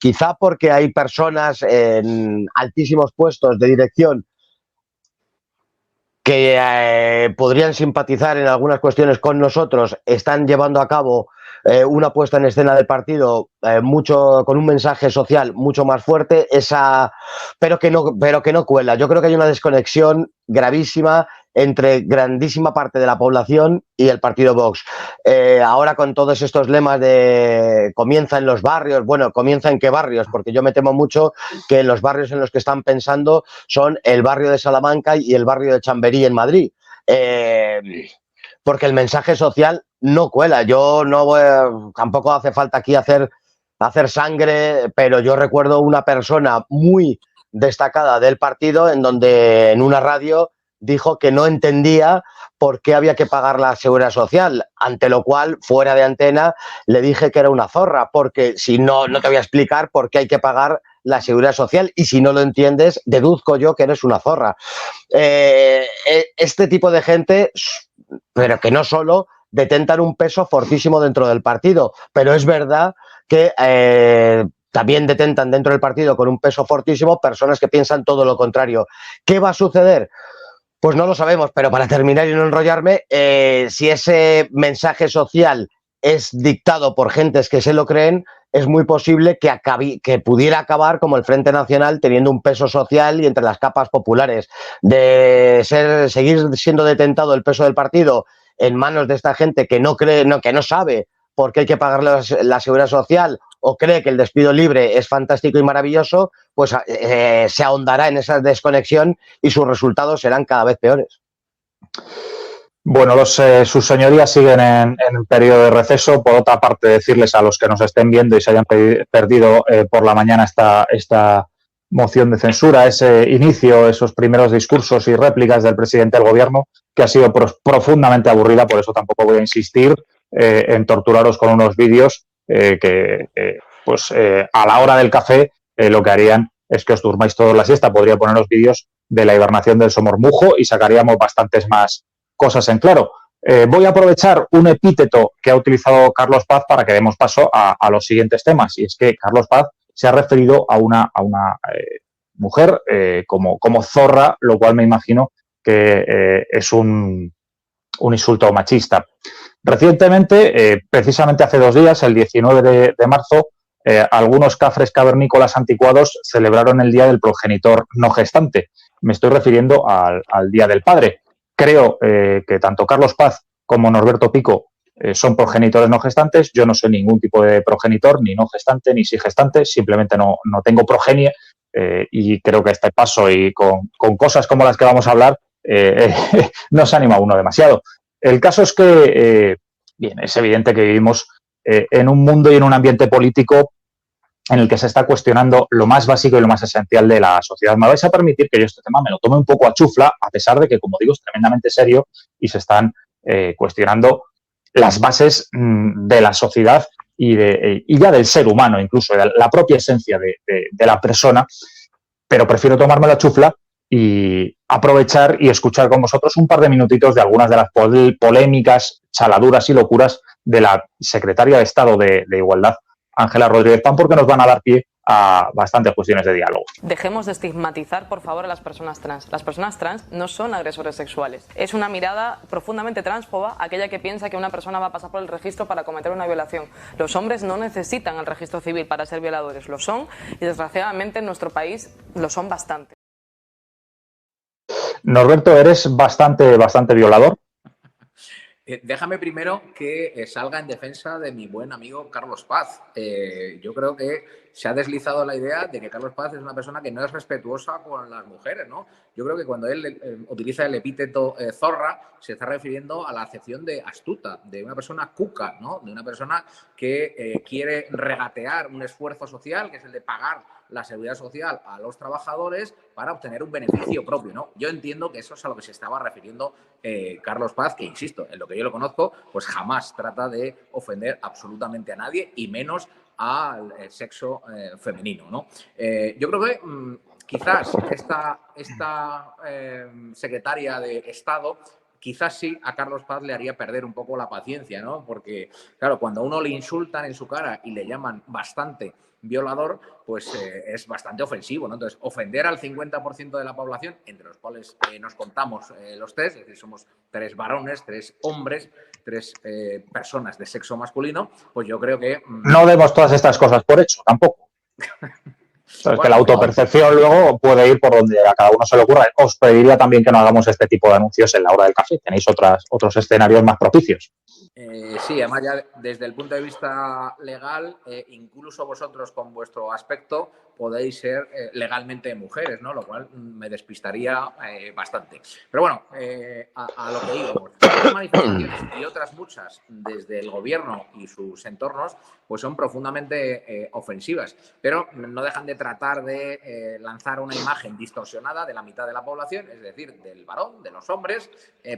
Quizá porque hay personas en altísimos puestos de dirección que podrían simpatizar en algunas cuestiones con nosotros, están llevando a cabo una puesta en escena del partido con un mensaje social mucho más fuerte, pero que no cuela. Yo creo que hay una desconexión gravísima entre grandísima parte de la población y el partido Vox. Ahora con todos estos lemas de comienza en los barrios, bueno, comienza en qué barrios, porque yo me temo mucho que en los barrios en los que están pensando son el barrio de Salamanca y el barrio de Chamberí en Madrid. Porque el mensaje social no cuela. Yo no voy, tampoco hace falta aquí hacer sangre, pero yo recuerdo una persona muy destacada del partido en donde en una radio dijo que no entendía por qué había que pagar la seguridad social, ante lo cual, fuera de antena, le dije que era una zorra, porque si no, no te voy a explicar por qué hay que pagar la seguridad social y si no lo entiendes, deduzco yo que eres una zorra. Este tipo de gente, pero que no solo, detentan un peso fortísimo dentro del partido, pero es verdad que también detentan dentro del partido con un peso fortísimo personas que piensan todo lo contrario. ¿Qué va a suceder? Pues no lo sabemos, pero para terminar y no enrollarme, si ese mensaje social es dictado por gentes que se lo creen, es muy posible que pudiera acabar como el Frente Nacional teniendo un peso social y entre las capas populares. Seguir siendo detentado el peso del partido en manos de esta gente que no cree, que no sabe por qué hay que pagar la seguridad social o cree que el despido libre es fantástico y maravilloso, pues se ahondará en esa desconexión y sus resultados serán cada vez peores. Bueno, sus señorías siguen en periodo de receso. Por otra parte, decirles a los que nos estén viendo y se hayan perdido por la mañana esta moción de censura, ese inicio, esos primeros discursos y réplicas del presidente del gobierno, que ha sido profundamente aburrida, por eso tampoco voy a insistir en torturaros con unos vídeos que a la hora del café lo que harían es que os durmáis toda la siesta. Podría poneros vídeos de la hibernación del somormujo y sacaríamos bastantes más cosas en claro. Voy a aprovechar un epíteto que ha utilizado Carlos Paz para que demos paso a los siguientes temas, y es que Carlos Paz se ha referido a una mujer como zorra, lo cual me imagino que es un insulto machista. Recientemente, precisamente hace 2 días, el 19 de marzo, algunos cafres cavernícolas anticuados celebraron el Día del Progenitor No Gestante. Me estoy refiriendo al Día del Padre. Creo que tanto Carlos Paz como Norberto Pico son progenitores no gestantes. Yo no soy ningún tipo de progenitor, ni no gestante, ni sí gestante. Simplemente no tengo progenie y creo que a este paso y con cosas como las que vamos a hablar no se anima uno demasiado. El caso es que, bien, es evidente que vivimos en un mundo y en un ambiente político en el que se está cuestionando lo más básico y lo más esencial de la sociedad. Me vais a permitir que yo este tema me lo tome un poco a chufla, a pesar de que, como digo, es tremendamente serio y se están cuestionando las bases de la sociedad y ya del ser humano, incluso de la propia esencia de la persona, pero prefiero tomarme la chufla y aprovechar y escuchar con vosotros un par de minutitos de algunas de las polémicas, chaladuras y locuras de la secretaria de Estado de Igualdad, Ángela Rodríguez Pan, porque nos van a dar pie a bastantes cuestiones de diálogo. Dejemos de estigmatizar, por favor, a las personas trans. Las personas trans no son agresores sexuales. Es una mirada profundamente transfoba aquella que piensa que una persona va a pasar por el registro para cometer una violación. Los hombres no necesitan el registro civil para ser violadores. Lo son y, desgraciadamente, en nuestro país lo son bastante. Norberto, eres bastante violador. Déjame primero que salga en defensa de mi buen amigo Carlos Paz. Yo creo que se ha deslizado la idea de que Carlos Paz es una persona que no es respetuosa con las mujeres, ¿no? Yo creo que cuando él utiliza el epíteto zorra, se está refiriendo a la acepción de astuta, de una persona cuca, ¿no? De una persona que quiere regatear un esfuerzo social, que es el de pagar la seguridad social a los trabajadores para obtener un beneficio propio, ¿no? Yo entiendo que eso es a lo que se estaba refiriendo Carlos Paz, que, insisto, en lo que yo lo conozco, pues jamás trata de ofender absolutamente a nadie y menos al sexo femenino, ¿no? Yo creo que quizás esta secretaria de Estado quizás sí a Carlos Paz le haría perder un poco la paciencia, ¿no? Porque, claro, cuando a uno le insultan en su cara y le llaman bastante violador, pues es bastante ofensivo, ¿no? Entonces, ofender al 50% de la población, entre los cuales nos contamos los tres, es decir, somos 3 varones, 3 hombres, 3 personas de sexo masculino, pues yo creo que... No demos todas estas cosas por hecho, tampoco. Es que la autopercepción luego puede ir por donde a cada uno se le ocurra. Os pediría también que no hagamos este tipo de anuncios en la hora del café. Tenéis otros escenarios más propicios. Sí, además ya desde el punto de vista legal, incluso vosotros con vuestro aspecto podéis ser legalmente mujeres, ¿no? Lo cual me despistaría bastante. Pero bueno, a lo que íbamos. Estas manifestaciones y otras muchas desde el gobierno y sus entornos pues son profundamente ofensivas, pero no dejan de tratar de lanzar una imagen distorsionada de la mitad de la población, es decir, del varón, de los hombres,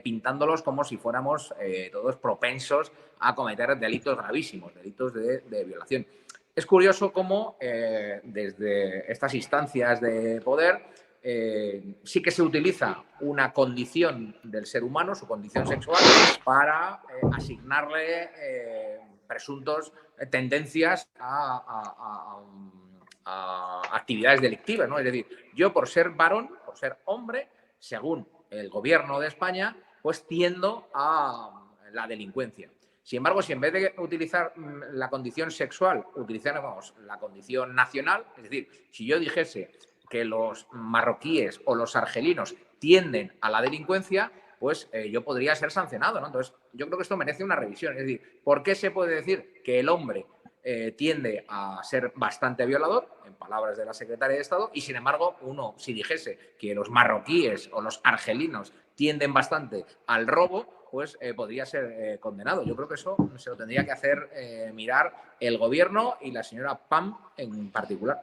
pintándolos como si fuéramos todos propensos a cometer delitos gravísimos, delitos de violación. Es curioso cómo desde estas instancias de poder sí que se utiliza una condición del ser humano, su condición sexual, para asignarle presuntos tendencias a actividades delictivas, ¿no? Es decir, yo por ser varón, por ser hombre, según el gobierno de España, pues tiendo a la delincuencia. Sin embargo, si en vez de utilizar la condición sexual, utilizáramos la condición nacional, es decir, si yo dijese que los marroquíes o los argelinos tienden a la delincuencia, pues yo podría ser sancionado, ¿no? Entonces, yo creo que esto merece una revisión. Es decir, ¿por qué se puede decir que el hombre tiende a ser bastante violador, en palabras de la secretaria de Estado, y sin embargo, uno, si dijese que los marroquíes o los argelinos tienden bastante al robo, pues podría ser condenado? Yo creo que eso se lo tendría que hacer mirar el gobierno y la señora Pam en particular.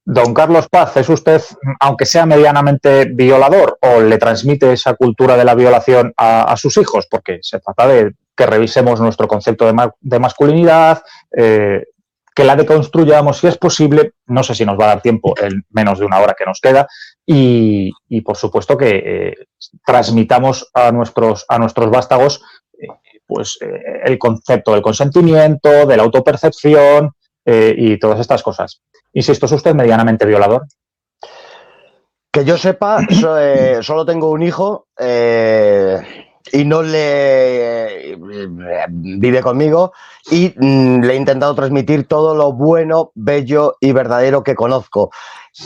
Don Carlos Paz, ¿es usted, aunque sea medianamente violador, o le transmite esa cultura de la violación a sus hijos? Porque se trata de que revisemos nuestro concepto de masculinidad, que la deconstruyamos si es posible. No sé si nos va a dar tiempo en menos de una hora que nos queda. Y por supuesto que transmitamos a nuestros vástagos el concepto del consentimiento, de la autopercepción y todas estas cosas. Insisto, ¿es usted medianamente violador? Que yo sepa, solo tengo un hijo y no vive conmigo, y le he intentado transmitir todo lo bueno, bello y verdadero que conozco.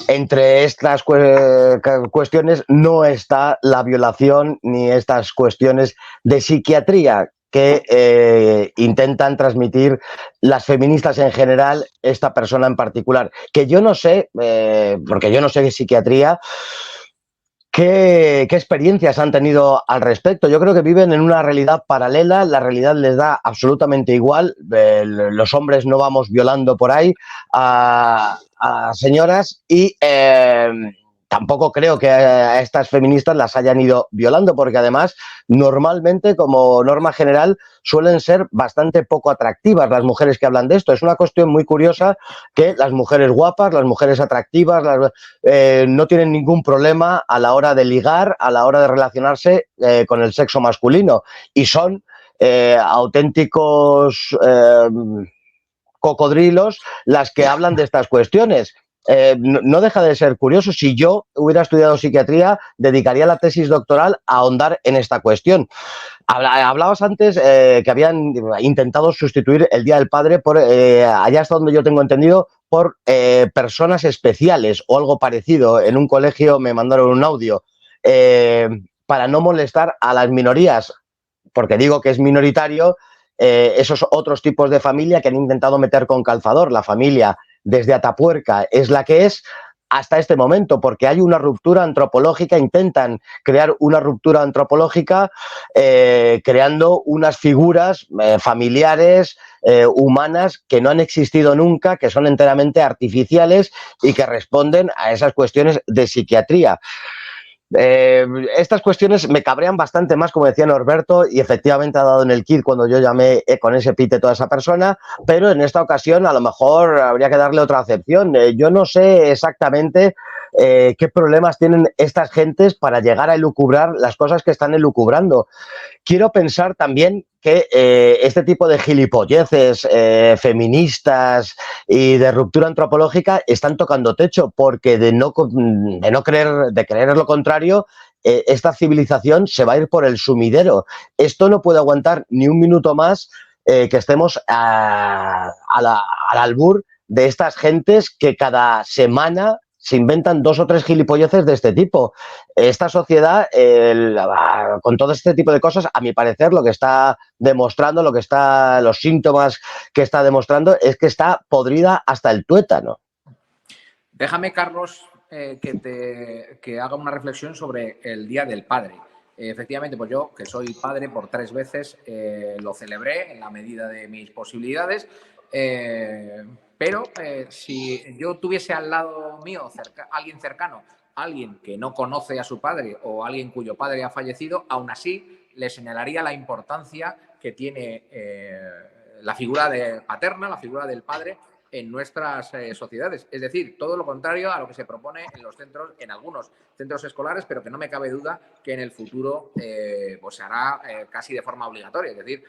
Entre estas cuestiones no está la violación ni estas cuestiones de psiquiatría que intentan transmitir las feministas en general, esta persona en particular. Que yo no sé, porque yo no sé de psiquiatría, ¿qué experiencias han tenido al respecto? Yo creo que viven en una realidad paralela, la realidad les da absolutamente igual. Los hombres no vamos violando por ahí a señoras y tampoco creo que a estas feministas las hayan ido violando, porque además normalmente, como norma general, suelen ser bastante poco atractivas las mujeres que hablan de esto. Es una cuestión muy curiosa que las mujeres guapas, las mujeres atractivas, no tienen ningún problema a la hora de ligar, a la hora de relacionarse con el sexo masculino, y son auténticos cocodrilos las que hablan de estas cuestiones. No deja de ser curioso. Si yo hubiera estudiado psiquiatría, dedicaría la tesis doctoral a ahondar en esta cuestión. Hablabas antes que habían intentado sustituir el Día del Padre por, allá hasta donde yo tengo entendido, por personas especiales o algo parecido. En un colegio me mandaron un audio para no molestar a las minorías, porque digo que es minoritario, esos otros tipos de familia que han intentado meter con calzador. La familia desde Atapuerca es la que es hasta este momento, porque hay una ruptura antropológica, intentan crear una ruptura antropológica creando unas figuras familiares, humanas, que no han existido nunca, que son enteramente artificiales y que responden a esas cuestiones de psiquiatría. Estas cuestiones me cabrean bastante más, como decía Norberto, y efectivamente ha dado en el kit cuando yo llamé con ese epíteto a esa persona, pero en esta ocasión a lo mejor habría que darle otra acepción. Yo no sé exactamente qué problemas tienen estas gentes para llegar a elucubrar las cosas que están elucubrando. Quiero pensar también que este tipo de gilipolleces feministas y de ruptura antropológica están tocando techo, porque de creer lo contrario, esta civilización se va a ir por el sumidero. Esto no puede aguantar ni un minuto más, que estemos al albur de estas gentes que cada semana se inventan 2 o 3 gilipolleces de este tipo. Esta sociedad, con todo este tipo de cosas, a mi parecer, lo que está demostrando, los síntomas que está demostrando es que está podrida hasta el tuétano. Déjame, Carlos, que haga una reflexión sobre el Día del Padre. Efectivamente, pues yo, que soy padre por 3 veces, lo celebré en la medida de mis posibilidades. Pero si yo tuviese al lado mío alguien cercano, alguien que no conoce a su padre o alguien cuyo padre ha fallecido, aún así le señalaría la importancia que tiene la figura paterna, la figura del padre en nuestras sociedades. Es decir, todo lo contrario a lo que se propone en algunos centros escolares, pero que no me cabe duda que en el futuro pues se hará casi de forma obligatoria. Es decir,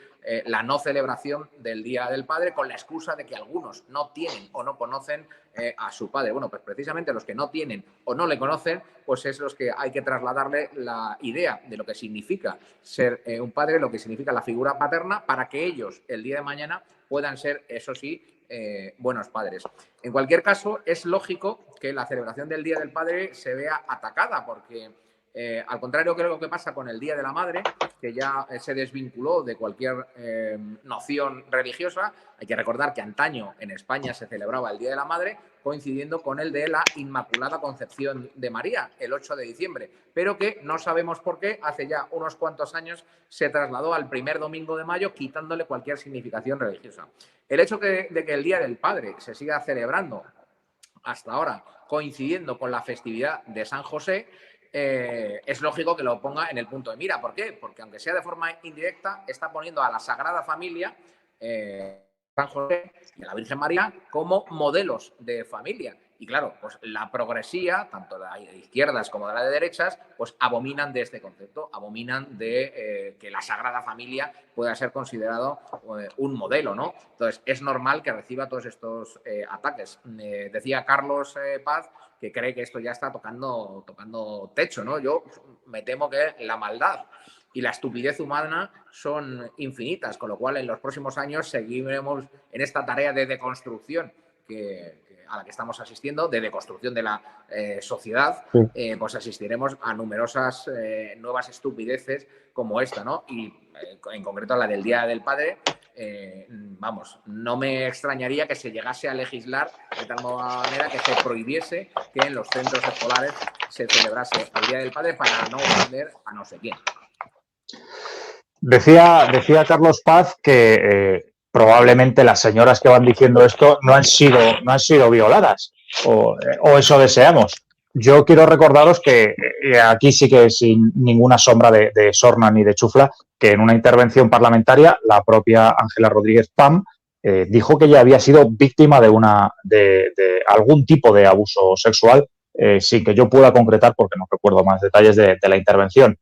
la no celebración del Día del Padre con la excusa de que algunos no tienen o no conocen a su padre. Bueno, pues precisamente los que no tienen o no le conocen, pues es los que hay que trasladarle la idea de lo que significa ser un padre, lo que significa la figura paterna, para que ellos el día de mañana puedan ser, eso sí, buenos padres. En cualquier caso, es lógico que la celebración del Día del Padre se vea atacada, porque al contrario que lo que pasa con el Día de la Madre, que ya se desvinculó de cualquier noción religiosa, hay que recordar que antaño en España se celebraba el Día de la Madre coincidiendo con el de la Inmaculada Concepción de María, el 8 de diciembre, pero que no sabemos por qué hace ya unos cuantos años se trasladó al primer domingo de mayo, quitándole cualquier significación religiosa. El hecho de que el Día del Padre se siga celebrando hasta ahora coincidiendo con la festividad de San José, es lógico que lo ponga en el punto de mira. ¿Por qué? Porque aunque sea de forma indirecta, está poniendo a la Sagrada Familia, San José y a la Virgen María, como modelos de familia. Y claro, pues la progresía, tanto de izquierdas como de la de derechas, pues abominan de este concepto, abominan de que la Sagrada Familia pueda ser considerado un modelo, ¿no? Entonces, es normal que reciba todos estos ataques. Decía Carlos Paz que cree que esto ya está tocando techo, ¿no? Yo me temo que la maldad y la estupidez humana son infinitas, con lo cual en los próximos años seguiremos en esta tarea de deconstrucción a la que estamos asistiendo, de deconstrucción de la sociedad, pues asistiremos a numerosas nuevas estupideces como esta, ¿no? Y en concreto la del Día del Padre, vamos, no me extrañaría que se llegase a legislar de tal manera que se prohibiese que en los centros escolares se celebrase el Día del Padre para no ofender a no sé quién. Decía Carlos Paz que probablemente las señoras que van diciendo esto no han sido violadas, o eso deseamos. Yo quiero recordaros que aquí sí que sin ninguna sombra de sorna ni de chufla, que en una intervención parlamentaria la propia Ángela Rodríguez Pam dijo que ella había sido víctima de algún tipo de abuso sexual, sin que yo pueda concretar porque no recuerdo más detalles de la intervención.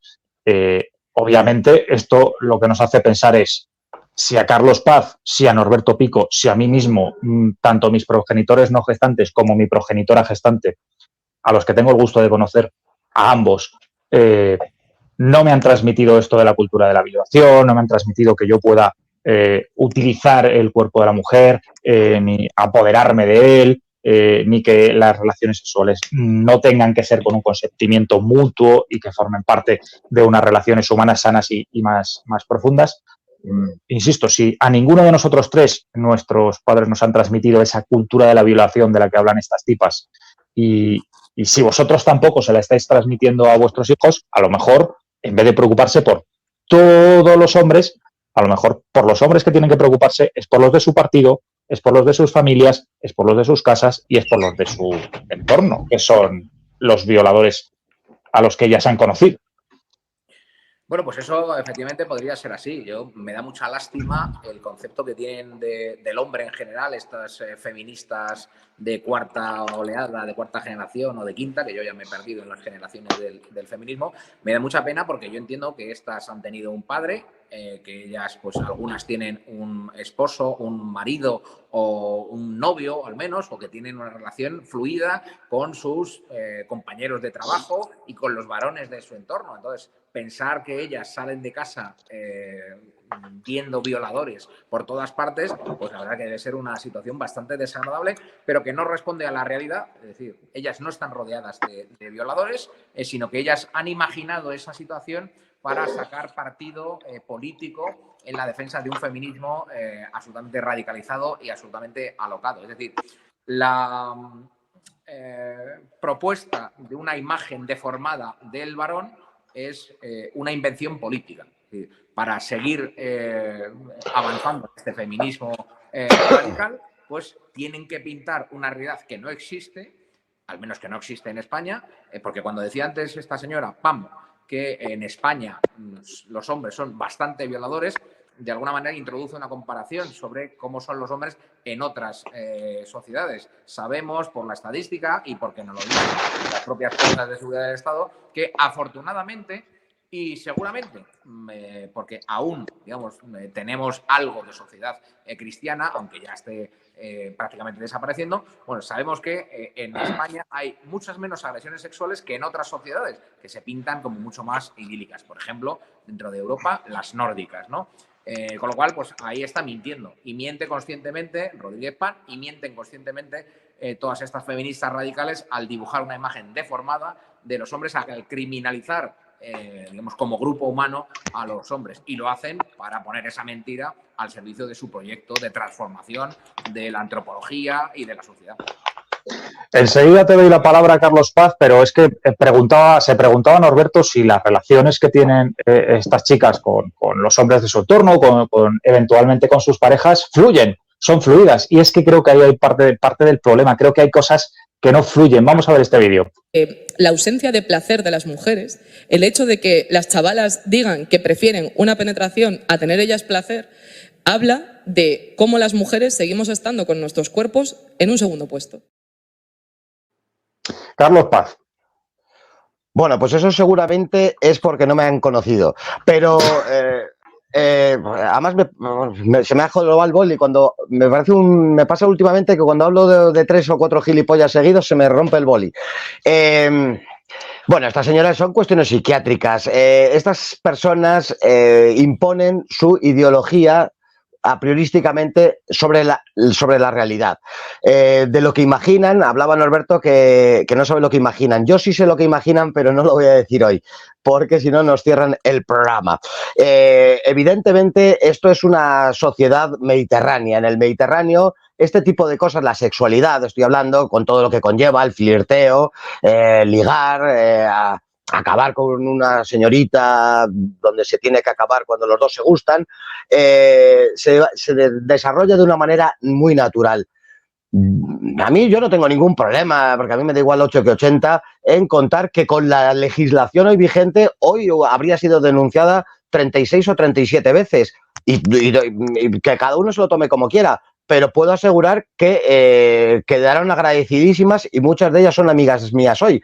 Obviamente, esto lo que nos hace pensar es si a Carlos Paz, si a Norberto Pico, si a mí mismo, tanto mis progenitores no gestantes como mi progenitora gestante, a los que tengo el gusto de conocer, a ambos, no me han transmitido esto de la cultura de la violación, no me han transmitido que yo pueda utilizar el cuerpo de la mujer, ni apoderarme de él, ni que las relaciones sexuales no tengan que ser con un consentimiento mutuo y que formen parte de unas relaciones humanas sanas y más profundas. Insisto, si a ninguno de nosotros tres nuestros padres nos han transmitido esa cultura de la violación de la que hablan estas tipas y si vosotros tampoco se la estáis transmitiendo a vuestros hijos, a lo mejor, en vez de preocuparse por todos los hombres, a lo mejor por los hombres que tienen que preocuparse es por los de su partido, es por los de sus familias, es por los de sus casas y es por los de su entorno, que son los violadores a los que ya se han conocido. Bueno, pues eso efectivamente podría ser así. Me da mucha lástima el concepto que tienen del hombre en general, estas feministas de cuarta oleada, de cuarta generación o de quinta, que yo ya me he perdido en las generaciones del feminismo, me da mucha pena porque yo entiendo que estas han tenido un padre, que ellas, pues algunas tienen un esposo, un marido o un novio al menos, o que tienen una relación fluida con sus compañeros de trabajo y con los varones de su entorno. Entonces, pensar que ellas salen de casa viendo violadores por todas partes, pues la verdad que debe ser una situación bastante desagradable, pero que no responde a la realidad. Es decir, ellas no están rodeadas de violadores, sino que ellas han imaginado esa situación para sacar partido político en la defensa de un feminismo absolutamente radicalizado y absolutamente alocado. Es decir, la propuesta de una imagen deformada del varón es una invención política. Es decir, para seguir avanzando en este feminismo radical, pues tienen que pintar una realidad que no existe, al menos que no existe en España, porque cuando decía antes esta señora, Pam, que en España los hombres son bastante violadores, de alguna manera introduce una comparación sobre cómo son los hombres en otras sociedades. Sabemos por la estadística y porque nos lo dicen las propias fuerzas de seguridad del Estado que afortunadamente y seguramente, porque aún, digamos, tenemos algo de sociedad cristiana, aunque ya esté prácticamente desapareciendo, bueno, sabemos que en España hay muchas menos agresiones sexuales que en otras sociedades, que se pintan como mucho más idílicas. Por ejemplo, dentro de Europa, las nórdicas, ¿no? Con lo cual, pues ahí está mintiendo. Y miente conscientemente Rodríguez Pan y mienten conscientemente todas estas feministas radicales al dibujar una imagen deformada de los hombres, al criminalizar digamos, como grupo humano a los hombres. Y lo hacen para poner esa mentira al servicio de su proyecto de transformación de la antropología y de la sociedad. Enseguida te doy la palabra a Carlos Paz, pero es que se preguntaba Norberto si las relaciones que tienen estas chicas con los hombres de su entorno, eventualmente con sus parejas, fluyen, son fluidas. Y es que creo que ahí hay parte del problema. Creo que hay cosas que no fluyen. Vamos a ver este vídeo. La ausencia de placer de las mujeres, el hecho de que las chavalas digan que prefieren una penetración a tener ellas placer, habla de cómo las mujeres seguimos estando con nuestros cuerpos en un segundo puesto. Carlos Paz. Bueno, pues eso seguramente es porque no me han conocido, pero además se me ha jodido el boli cuando me pasa últimamente que cuando hablo de 3 o 4 gilipollas seguidos se me rompe el boli. Bueno, estas señoras son cuestiones psiquiátricas. Estas personas imponen su ideología a priorísticamente sobre la realidad. De lo que imaginan, hablaba Norberto que no sabe lo que imaginan. Yo sí sé lo que imaginan, pero no lo voy a decir hoy, porque si no nos cierran el programa. Evidentemente, esto es una sociedad mediterránea. En el Mediterráneo, este tipo de cosas, la sexualidad, estoy hablando, con todo lo que conlleva, el flirteo, ligar, acabar con una señorita donde se tiene que acabar cuando los dos se gustan, se desarrolla de una manera muy natural. A mí yo no tengo ningún problema, porque a mí me da igual 8 que 80, en contar que con la legislación hoy vigente, hoy habría sido denunciada 36 o 37 veces y que cada uno se lo tome como quiera. Pero puedo asegurar que quedaron agradecidísimas y muchas de ellas son amigas mías hoy.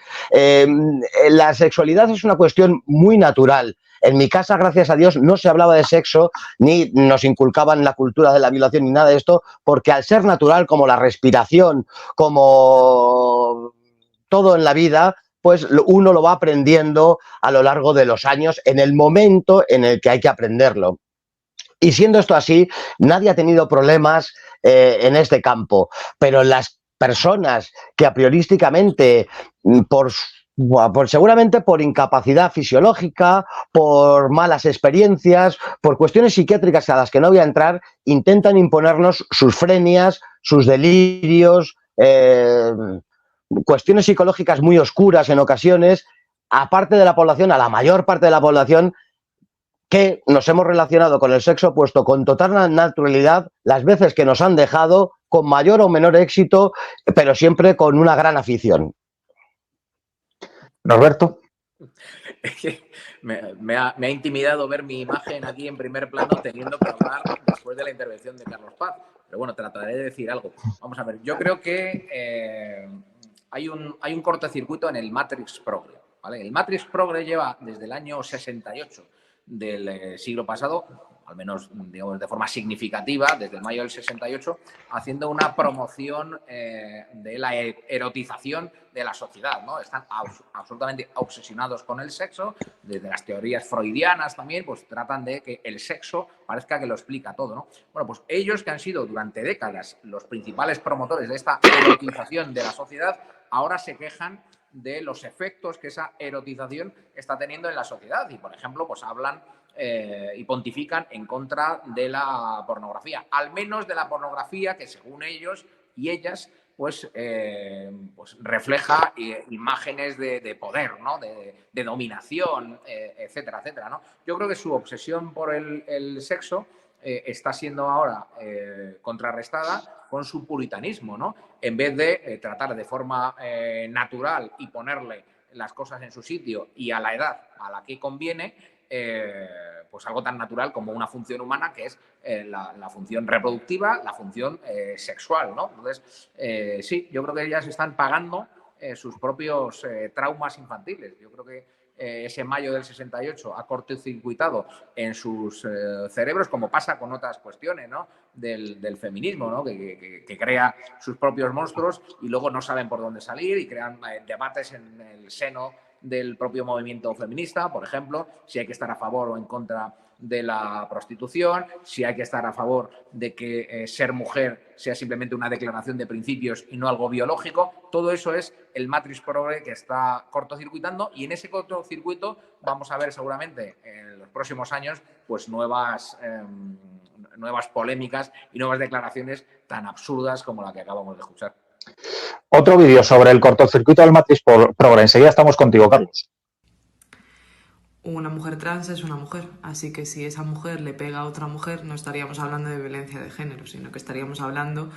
La sexualidad es una cuestión muy natural. En mi casa, gracias a Dios, no se hablaba de sexo ni nos inculcaban la cultura de la violación ni nada de esto, porque al ser natural, como la respiración, como todo en la vida, pues uno lo va aprendiendo a lo largo de los años en el momento en el que hay que aprenderlo. Y siendo esto así, nadie ha tenido problemas en este campo, pero las personas que a priorísticamente, seguramente por incapacidad fisiológica, por malas experiencias, por cuestiones psiquiátricas a las que no voy a entrar, intentan imponernos sus frenias, sus delirios, cuestiones psicológicas muy oscuras en ocasiones, a parte de la población, a la mayor parte de la población, que nos hemos relacionado con el sexo opuesto con total naturalidad las veces que nos han dejado, con mayor o menor éxito, pero siempre con una gran afición. Norberto. Me ha intimidado ver mi imagen aquí en primer plano teniendo que hablar después de la intervención de Carlos Paz. pero bueno, trataré de decir algo. Vamos a ver, yo creo que hay un cortocircuito en el Matrix Progre, ¿vale? El Matrix Progre lleva desde el año 68 del siglo pasado, al menos digamos, de forma significativa, desde el mayo del 68, haciendo una promoción de la erotización de la sociedad, ¿no? Están absolutamente obsesionados con el sexo, desde las teorías freudianas también, pues tratan de que el sexo parezca que lo explica todo, ¿no? Bueno, pues ellos que han sido durante décadas los principales promotores de esta erotización de la sociedad, ahora se quejan de los efectos que esa erotización está teniendo en la sociedad y, por ejemplo, pues hablan y pontifican en contra de la pornografía, al menos de la pornografía que, según ellos y ellas, pues refleja imágenes de poder, ¿no? de dominación, etcétera, etcétera, ¿no? Yo creo que su obsesión por el sexo está siendo ahora contrarrestada con su puritanismo, ¿no? En vez de tratar de forma natural y ponerle las cosas en su sitio y a la edad a la que conviene, pues algo tan natural como una función humana que es la función reproductiva, la función sexual, ¿no? Entonces, sí, yo creo que ellas están pagando sus propios traumas infantiles. Yo creo que ese mayo del 68 ha cortocircuitado en sus cerebros, como pasa con otras cuestiones, ¿no? del feminismo, ¿no? que crea sus propios monstruos y luego no saben por dónde salir y crean debates en el seno del propio movimiento feminista, por ejemplo, si hay que estar a favor o en contra de la prostitución, si hay que estar a favor de que ser mujer sea simplemente una declaración de principios y no algo biológico. Todo eso es el Matrix Progre que está cortocircuitando y en ese cortocircuito vamos a ver seguramente en los próximos años pues nuevas polémicas y nuevas declaraciones tan absurdas como la que acabamos de escuchar. Otro vídeo sobre el cortocircuito del Matrix Progre. Enseguida estamos contigo, Carlos. Una mujer trans es una mujer, así que si esa mujer le pega a otra mujer no estaríamos hablando de violencia de género, sino que estaríamos hablando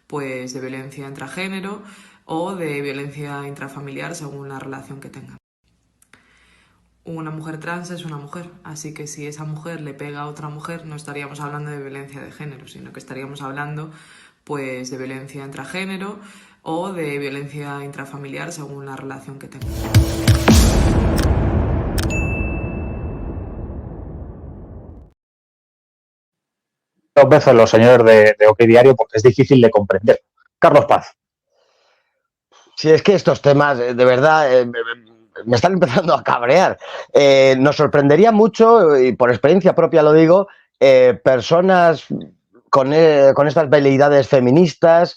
pues de violencia intragénero o de violencia intrafamiliar según la relación que tengan. Una mujer trans es una mujer, así que si esa mujer le pega a otra mujer no estaríamos hablando de violencia de género, sino que estaríamos hablando pues de violencia intragénero o de violencia intrafamiliar según la relación que tengan. Dos veces los señores de OK Diario porque es difícil de comprender. Carlos Paz. Sí, es que estos temas, de verdad, me están empezando a cabrear. Nos sorprendería mucho, y por experiencia propia lo digo, personas con estas veleidades feministas,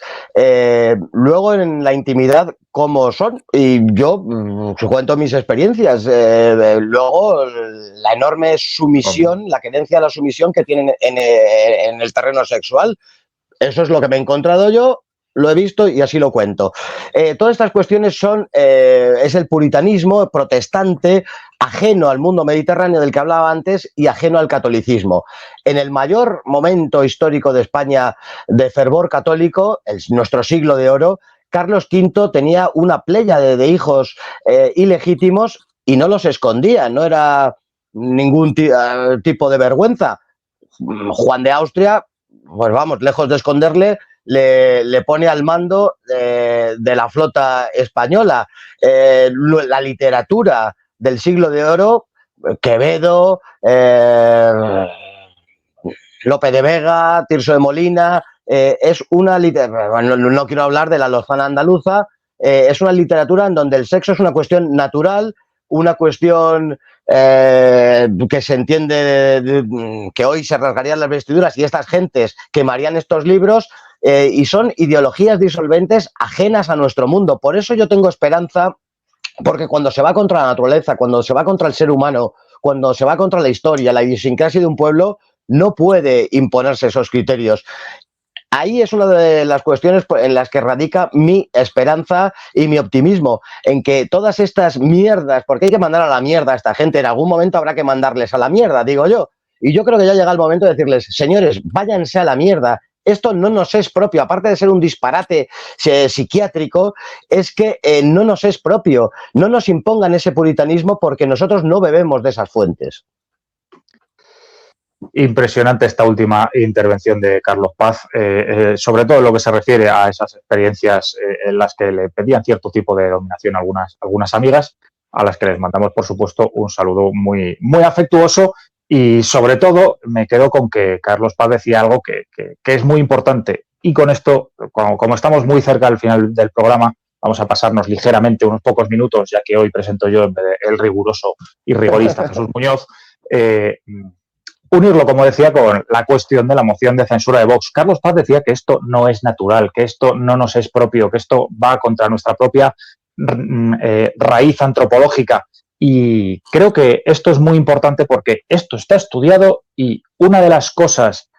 luego en la intimidad cómo son, y yo cuento mis experiencias, luego la enorme sumisión, la querencia a la sumisión que tienen en el terreno sexual, eso es lo que me he encontrado yo, lo he visto y así lo cuento. Todas estas cuestiones es el puritanismo protestante, ajeno al mundo mediterráneo del que hablaba antes y ajeno al catolicismo. En el mayor momento histórico de España de fervor católico, nuestro siglo de oro, Carlos V tenía una pléyade de hijos ilegítimos y no los escondía, no era ningún tipo de vergüenza. Juan de Austria, pues vamos, lejos de esconderle, le pone al mando de la flota española. La literatura del siglo de oro, Quevedo, Lope de Vega, Tirso de Molina, es una literatura, bueno, no quiero hablar de la Lozana andaluza, es una literatura en donde el sexo es una cuestión natural, una cuestión que se entiende que hoy se rasgarían las vestiduras y estas gentes quemarían estos libros, y son ideologías disolventes ajenas a nuestro mundo. Por eso yo tengo esperanza, porque cuando se va contra la naturaleza, cuando se va contra el ser humano, cuando se va contra la historia, la idiosincrasia de un pueblo, no puede imponerse esos criterios. Ahí es una de las cuestiones en las que radica mi esperanza y mi optimismo, en que todas estas mierdas, porque hay que mandar a la mierda a esta gente, en algún momento habrá que mandarles a la mierda, digo yo, y yo creo que ya llega el momento de decirles, señores, váyanse a la mierda, esto no nos es propio, aparte de ser un disparate psiquiátrico, es que no nos es propio, no nos impongan ese puritanismo porque nosotros no bebemos de esas fuentes. impresionante esta última intervención de Carlos Paz, sobre todo en lo que se refiere a esas experiencias en las que le pedían cierto tipo de dominación a algunas amigas, a las que les mandamos, por supuesto, un saludo muy, muy afectuoso. Y sobre todo me quedo con que Carlos Paz decía algo que es muy importante. Y con esto, como estamos muy cerca al final del programa, vamos a pasarnos ligeramente unos pocos minutos, ya que hoy presento yo en vez de el riguroso y rigorista Jesús Muñoz, unirlo, como decía, con la cuestión de la moción de censura de Vox. Carlos Paz decía que esto no es natural, que esto no nos es propio, que esto va contra nuestra propia raíz antropológica. Y creo que esto es muy importante porque esto está estudiado y una de las cosas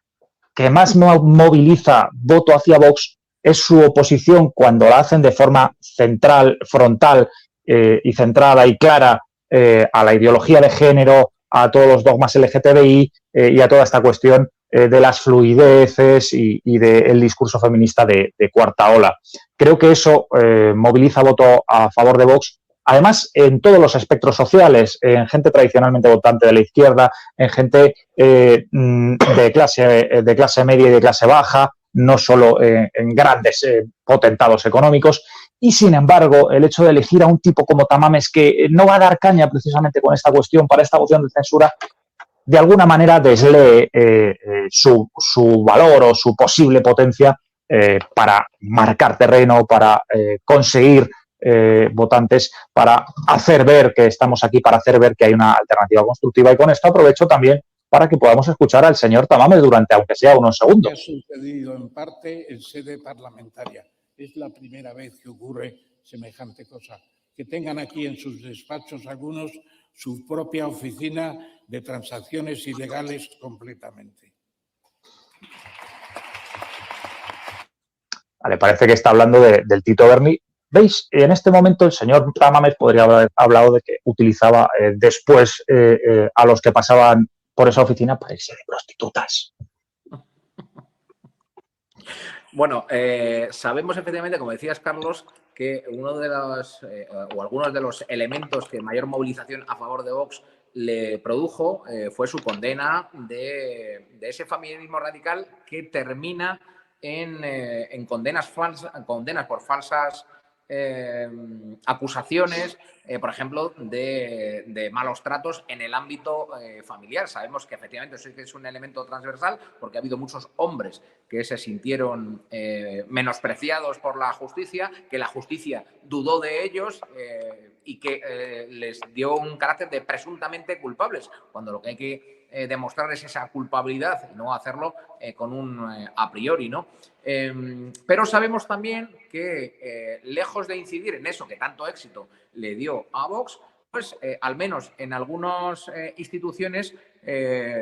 que más moviliza voto hacia Vox es su oposición cuando la hacen de forma central, frontal y centrada y clara a la ideología de género, a todos los dogmas LGTBI y a toda esta cuestión de las fluideces y del discurso feminista de cuarta ola. Creo que eso moviliza voto a favor de Vox, además en todos los espectros sociales, en gente tradicionalmente votante de la izquierda, en gente de clase media y de clase baja, no solo en grandes potentados económicos. Y, sin embargo, el hecho de elegir a un tipo como Tamames, que no va a dar caña precisamente con esta cuestión, para esta moción de censura, de alguna manera deslee su valor o su posible potencia para marcar terreno, para conseguir votantes, para hacer ver que estamos aquí, para hacer ver que hay una alternativa constructiva. Y con esto aprovecho también para que podamos escuchar al señor Tamames durante, aunque sea unos segundos. Ha sucedido en parte en sede parlamentaria. Es la primera vez que ocurre semejante cosa. Que tengan aquí en sus despachos algunos su propia oficina de transacciones ilegales completamente. Vale, parece que está hablando del Tito Berni. ¿Veis? En este momento el señor Tamames podría haber hablado de que utilizaba después a los que pasaban por esa oficina para irse de prostitutas. Bueno, sabemos efectivamente, como decías, Carlos, que uno de los o algunos de los elementos que mayor movilización a favor de Vox le produjo fue su condena de ese feminismo radical que termina en condenas por falsas acusaciones, por ejemplo, de malos tratos en el ámbito familiar. Sabemos que efectivamente eso es un elemento transversal porque ha habido muchos hombres que se sintieron menospreciados por la justicia, que la justicia dudó de ellos y que les dio un carácter de presuntamente culpables, cuando lo que hay que demostrar es esa culpabilidad y no hacerlo con un a priori, ¿no? Pero sabemos también que lejos de incidir en eso que tanto éxito le dio a Vox, pues al menos en algunas instituciones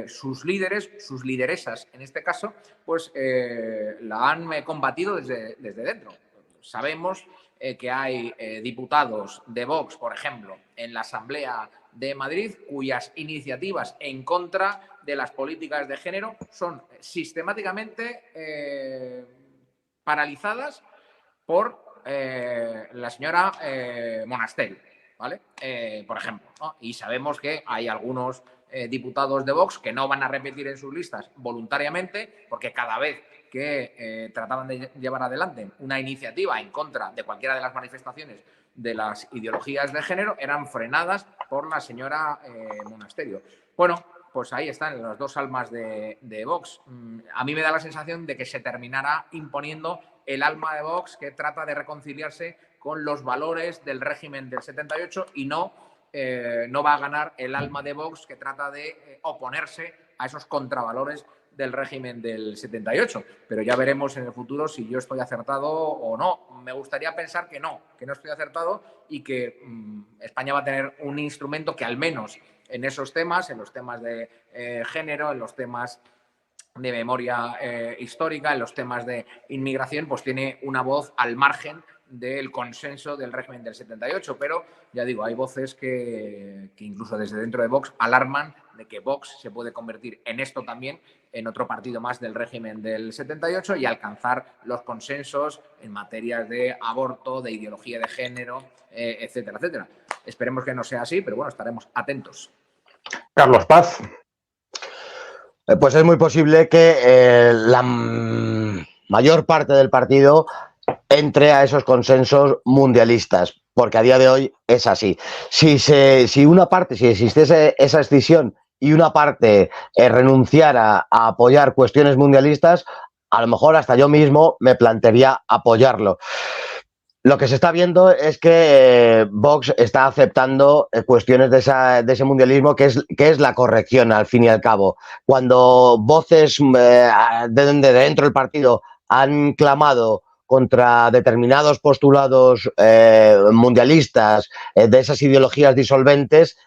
sus líderes, sus lideresas en este caso, pues la han combatido desde dentro. Sabemos que hay diputados de Vox, por ejemplo, en la Asamblea de Madrid, cuyas iniciativas en contra de las políticas de género son sistemáticamente paralizadas por la señora Monasterio, ¿vale? Por ejemplo, ¿no? Y sabemos que hay algunos diputados de Vox que no van a repetir en sus listas voluntariamente, porque cada vez que trataban de llevar adelante una iniciativa en contra de cualquiera de las manifestaciones de las ideologías de género, eran frenadas por la señora Monasterio. Bueno, pues ahí están las dos almas de Vox. A mí me da la sensación de que se terminará imponiendo el alma de Vox, que trata de reconciliarse con los valores del régimen del 78 y no va a ganar el alma de Vox, que trata de oponerse a esos contravalores del régimen del 78. Pero ya veremos en el futuro si yo estoy acertado o no. Me gustaría pensar que no estoy acertado y que España va a tener un instrumento que al menos en esos temas, en los temas de género, en los temas de memoria histórica, en los temas de inmigración, pues tiene una voz al margen del consenso del régimen del 78. Pero, ya digo, hay voces que incluso desde dentro de Vox alarman de que Vox se puede convertir en esto también, en otro partido más del régimen del 78 y alcanzar los consensos en materias de aborto, de ideología de género, etcétera, etcétera. Esperemos que no sea así, pero bueno, estaremos atentos. Carlos Paz. Pues es muy posible que la mayor parte del partido entre a esos consensos mundialistas, porque a día de hoy es así. Si existiese esa escisión y una parte renunciara a apoyar cuestiones mundialistas, a lo mejor hasta yo mismo me plantearía apoyarlo. Lo que se está viendo es que Vox está aceptando cuestiones de ese mundialismo que es la corrección, al fin y al cabo. Cuando voces de dentro del partido han clamado contra determinados postulados mundialistas de esas ideologías disolventes,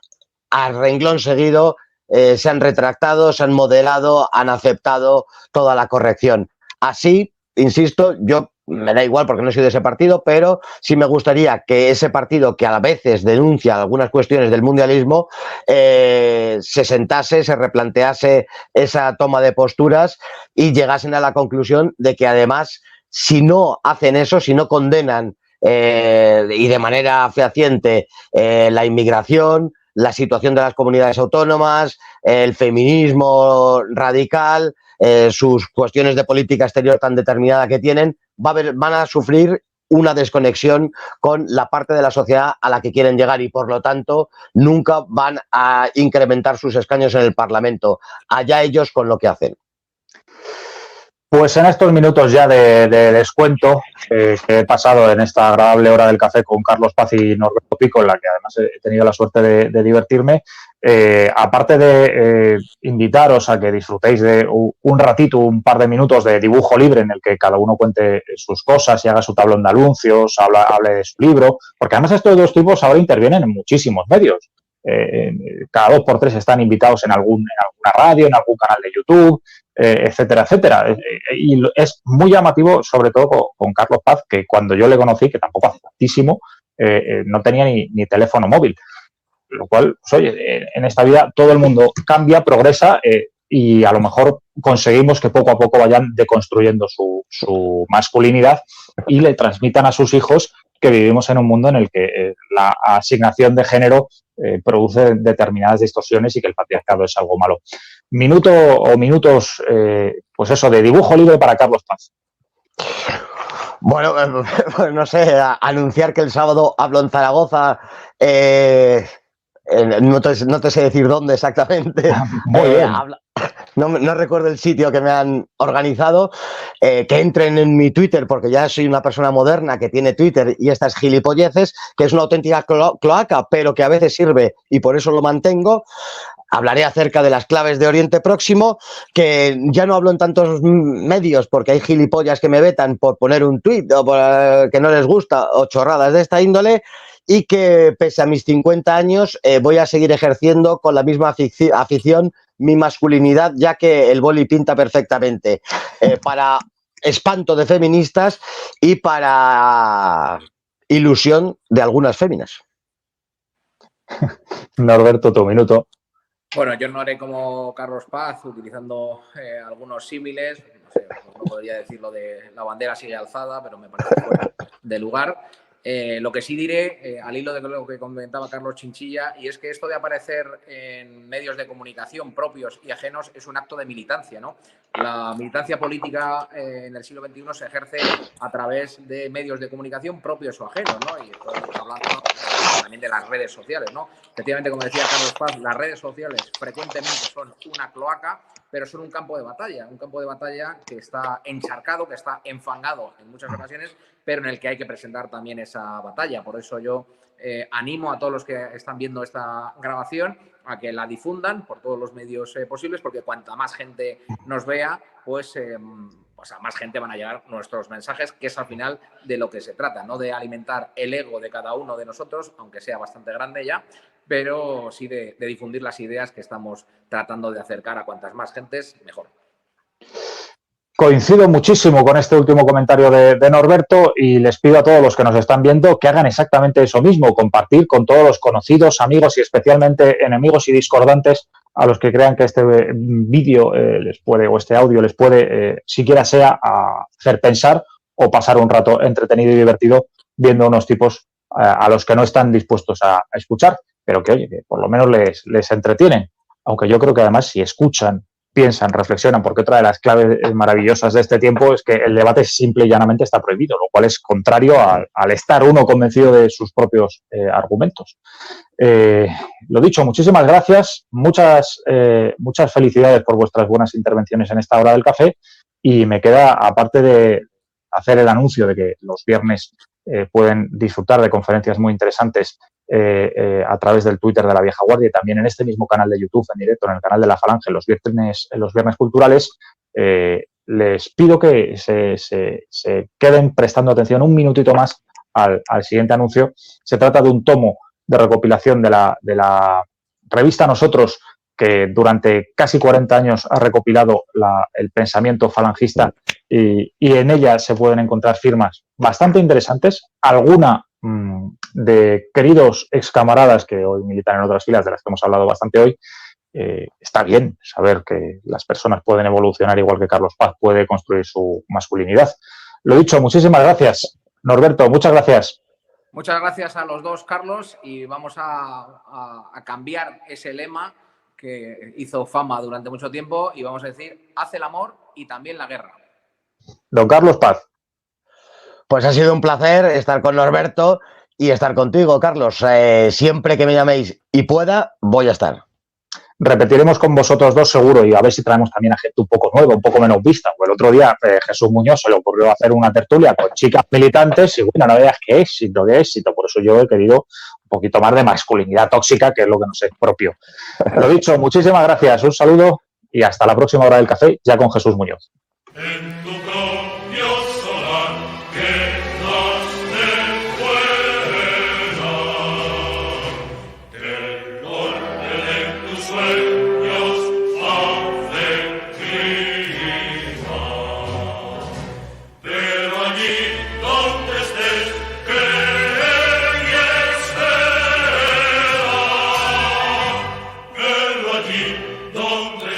a renglón seguido se han retractado, se han moderado, han aceptado toda la corrección. Así, insisto, yo me da igual porque no soy de ese partido, pero sí me gustaría que ese partido que a veces denuncia algunas cuestiones del mundialismo se sentase, se replantease esa toma de posturas y llegasen a la conclusión de que además, si no hacen eso, si no condenan y de manera fehaciente la inmigración, la situación de las comunidades autónomas, el feminismo radical, sus cuestiones de política exterior tan determinada que tienen, van a sufrir una desconexión con la parte de la sociedad a la que quieren llegar y, por lo tanto, nunca van a incrementar sus escaños en el Parlamento. Allá ellos con lo que hacen. Pues en estos minutos ya de descuento que he pasado en esta agradable hora del café con Carlos Paz y Norberto Pico, en la que además he tenido la suerte de divertirme, aparte de invitaros a que disfrutéis de un ratito, un par de minutos de dibujo libre en el que cada uno cuente sus cosas y haga su tablón de anuncios, hable de su libro, porque además estos dos tipos ahora intervienen en muchísimos medios. Cada 2 por 3 están invitados en alguna radio, en algún canal de YouTube, etcétera, etcétera. Y es muy llamativo, sobre todo con Carlos Paz, que cuando yo le conocí, que tampoco hace tantísimo, no tenía ni teléfono móvil. Lo cual, pues, oye, en esta vida todo el mundo cambia, progresa y a lo mejor conseguimos que poco a poco vayan deconstruyendo su masculinidad y le transmitan a sus hijos que vivimos en un mundo en el que la asignación de género produce determinadas distorsiones y que el patriarcado es algo malo. Minuto o minutos, pues eso, de dibujo libre para Carlos Paz. Bueno, no sé, anunciar que el sábado hablo en Zaragoza, no te sé decir dónde exactamente. Muy bien. No recuerdo el sitio que me han organizado, que entren en mi Twitter, porque ya soy una persona moderna que tiene Twitter y estas gilipolleces, que es una auténtica cloaca, pero que a veces sirve y por eso lo mantengo. Hablaré acerca de las claves de Oriente Próximo, que ya no hablo en tantos medios porque hay gilipollas que me vetan por poner un tuit o que no les gusta o chorradas de esta índole, y que pese a mis 50 años voy a seguir ejerciendo con la misma afición mi masculinidad, ya que el boli pinta perfectamente para espanto de feministas y para ilusión de algunas féminas. Norberto, tu minuto. Bueno, yo no haré como Carlos Paz, utilizando algunos símiles. No sé, no podría decir lo de la bandera sigue alzada, pero me parece fuera de lugar. Lo que sí diré, al hilo de lo que comentaba Carlos Chinchilla, y es que esto de aparecer en medios de comunicación propios y ajenos es un acto de militancia, ¿no? La militancia política en el siglo XXI se ejerce a través de medios de comunicación propios o ajenos, ¿no? Y estoy hablando también de las redes sociales, ¿no? Efectivamente, como decía Carlos Paz, las redes sociales frecuentemente son una cloaca, pero son un campo de batalla que está encharcado, que está enfangado en muchas ocasiones, pero en el que hay que presentar también esa batalla. Por eso yo animo a todos los que están viendo esta grabación a que la difundan por todos los medios posibles, porque cuanta más gente nos vea, pues a más gente van a llegar nuestros mensajes, que es al final de lo que se trata, no de alimentar el ego de cada uno de nosotros, aunque sea bastante grande ya, pero sí de difundir las ideas que estamos tratando de acercar a cuantas más gentes, mejor. Coincido muchísimo con este último comentario de Norberto y les pido a todos los que nos están viendo que hagan exactamente eso mismo, compartir con todos los conocidos, amigos y especialmente enemigos y discordantes a los que crean que este vídeo les puede, o este audio les puede, siquiera sea hacer pensar o pasar un rato entretenido y divertido viendo unos tipos a los que no están dispuestos a escuchar, pero que, oye, que por lo menos les entretienen. Aunque yo creo que además si escuchan piensan, reflexionan, porque otra de las claves maravillosas de este tiempo es que el debate simple y llanamente está prohibido, lo cual es contrario al estar uno convencido de sus propios argumentos. Lo dicho, muchísimas gracias, muchas felicidades por vuestras buenas intervenciones en esta hora del café, y me queda, aparte de hacer el anuncio de que los viernes pueden disfrutar de conferencias muy interesantes a través del Twitter de la Vieja Guardia y también en este mismo canal de YouTube en directo, en el canal de la Falange, los viernes culturales, les pido que se queden prestando atención un minutito más al siguiente anuncio. Se trata de un tomo de recopilación de la revista Nosotros, que durante casi 40 años ha recopilado el pensamiento falangista, y en ella se pueden encontrar firmas bastante interesantes, alguna de queridos excamaradas que hoy militan en otras filas, de las que hemos hablado bastante hoy. Está bien saber que las personas pueden evolucionar igual que Carlos Paz puede construir su masculinidad. Lo dicho, muchísimas gracias. Norberto, muchas gracias. Muchas gracias a los dos, Carlos, y vamos a cambiar ese lema que hizo fama durante mucho tiempo y vamos a decir, haz el amor y también la guerra. Don Carlos Paz. Pues ha sido un placer estar con Norberto y estar contigo, Carlos. Siempre que me llaméis y pueda, voy a estar. Repetiremos con vosotros dos seguro, y a ver si traemos también a gente un poco nueva, un poco menos vista. Pues el otro día Jesús Muñoz se le ocurrió hacer una tertulia con chicas militantes y bueno, no veas qué éxito, qué éxito. Por eso yo he querido un poquito más de masculinidad tóxica, que es lo que nos es propio. Lo dicho, muchísimas gracias, un saludo y hasta la próxima hora del café, ya con Jesús Muñoz. Donde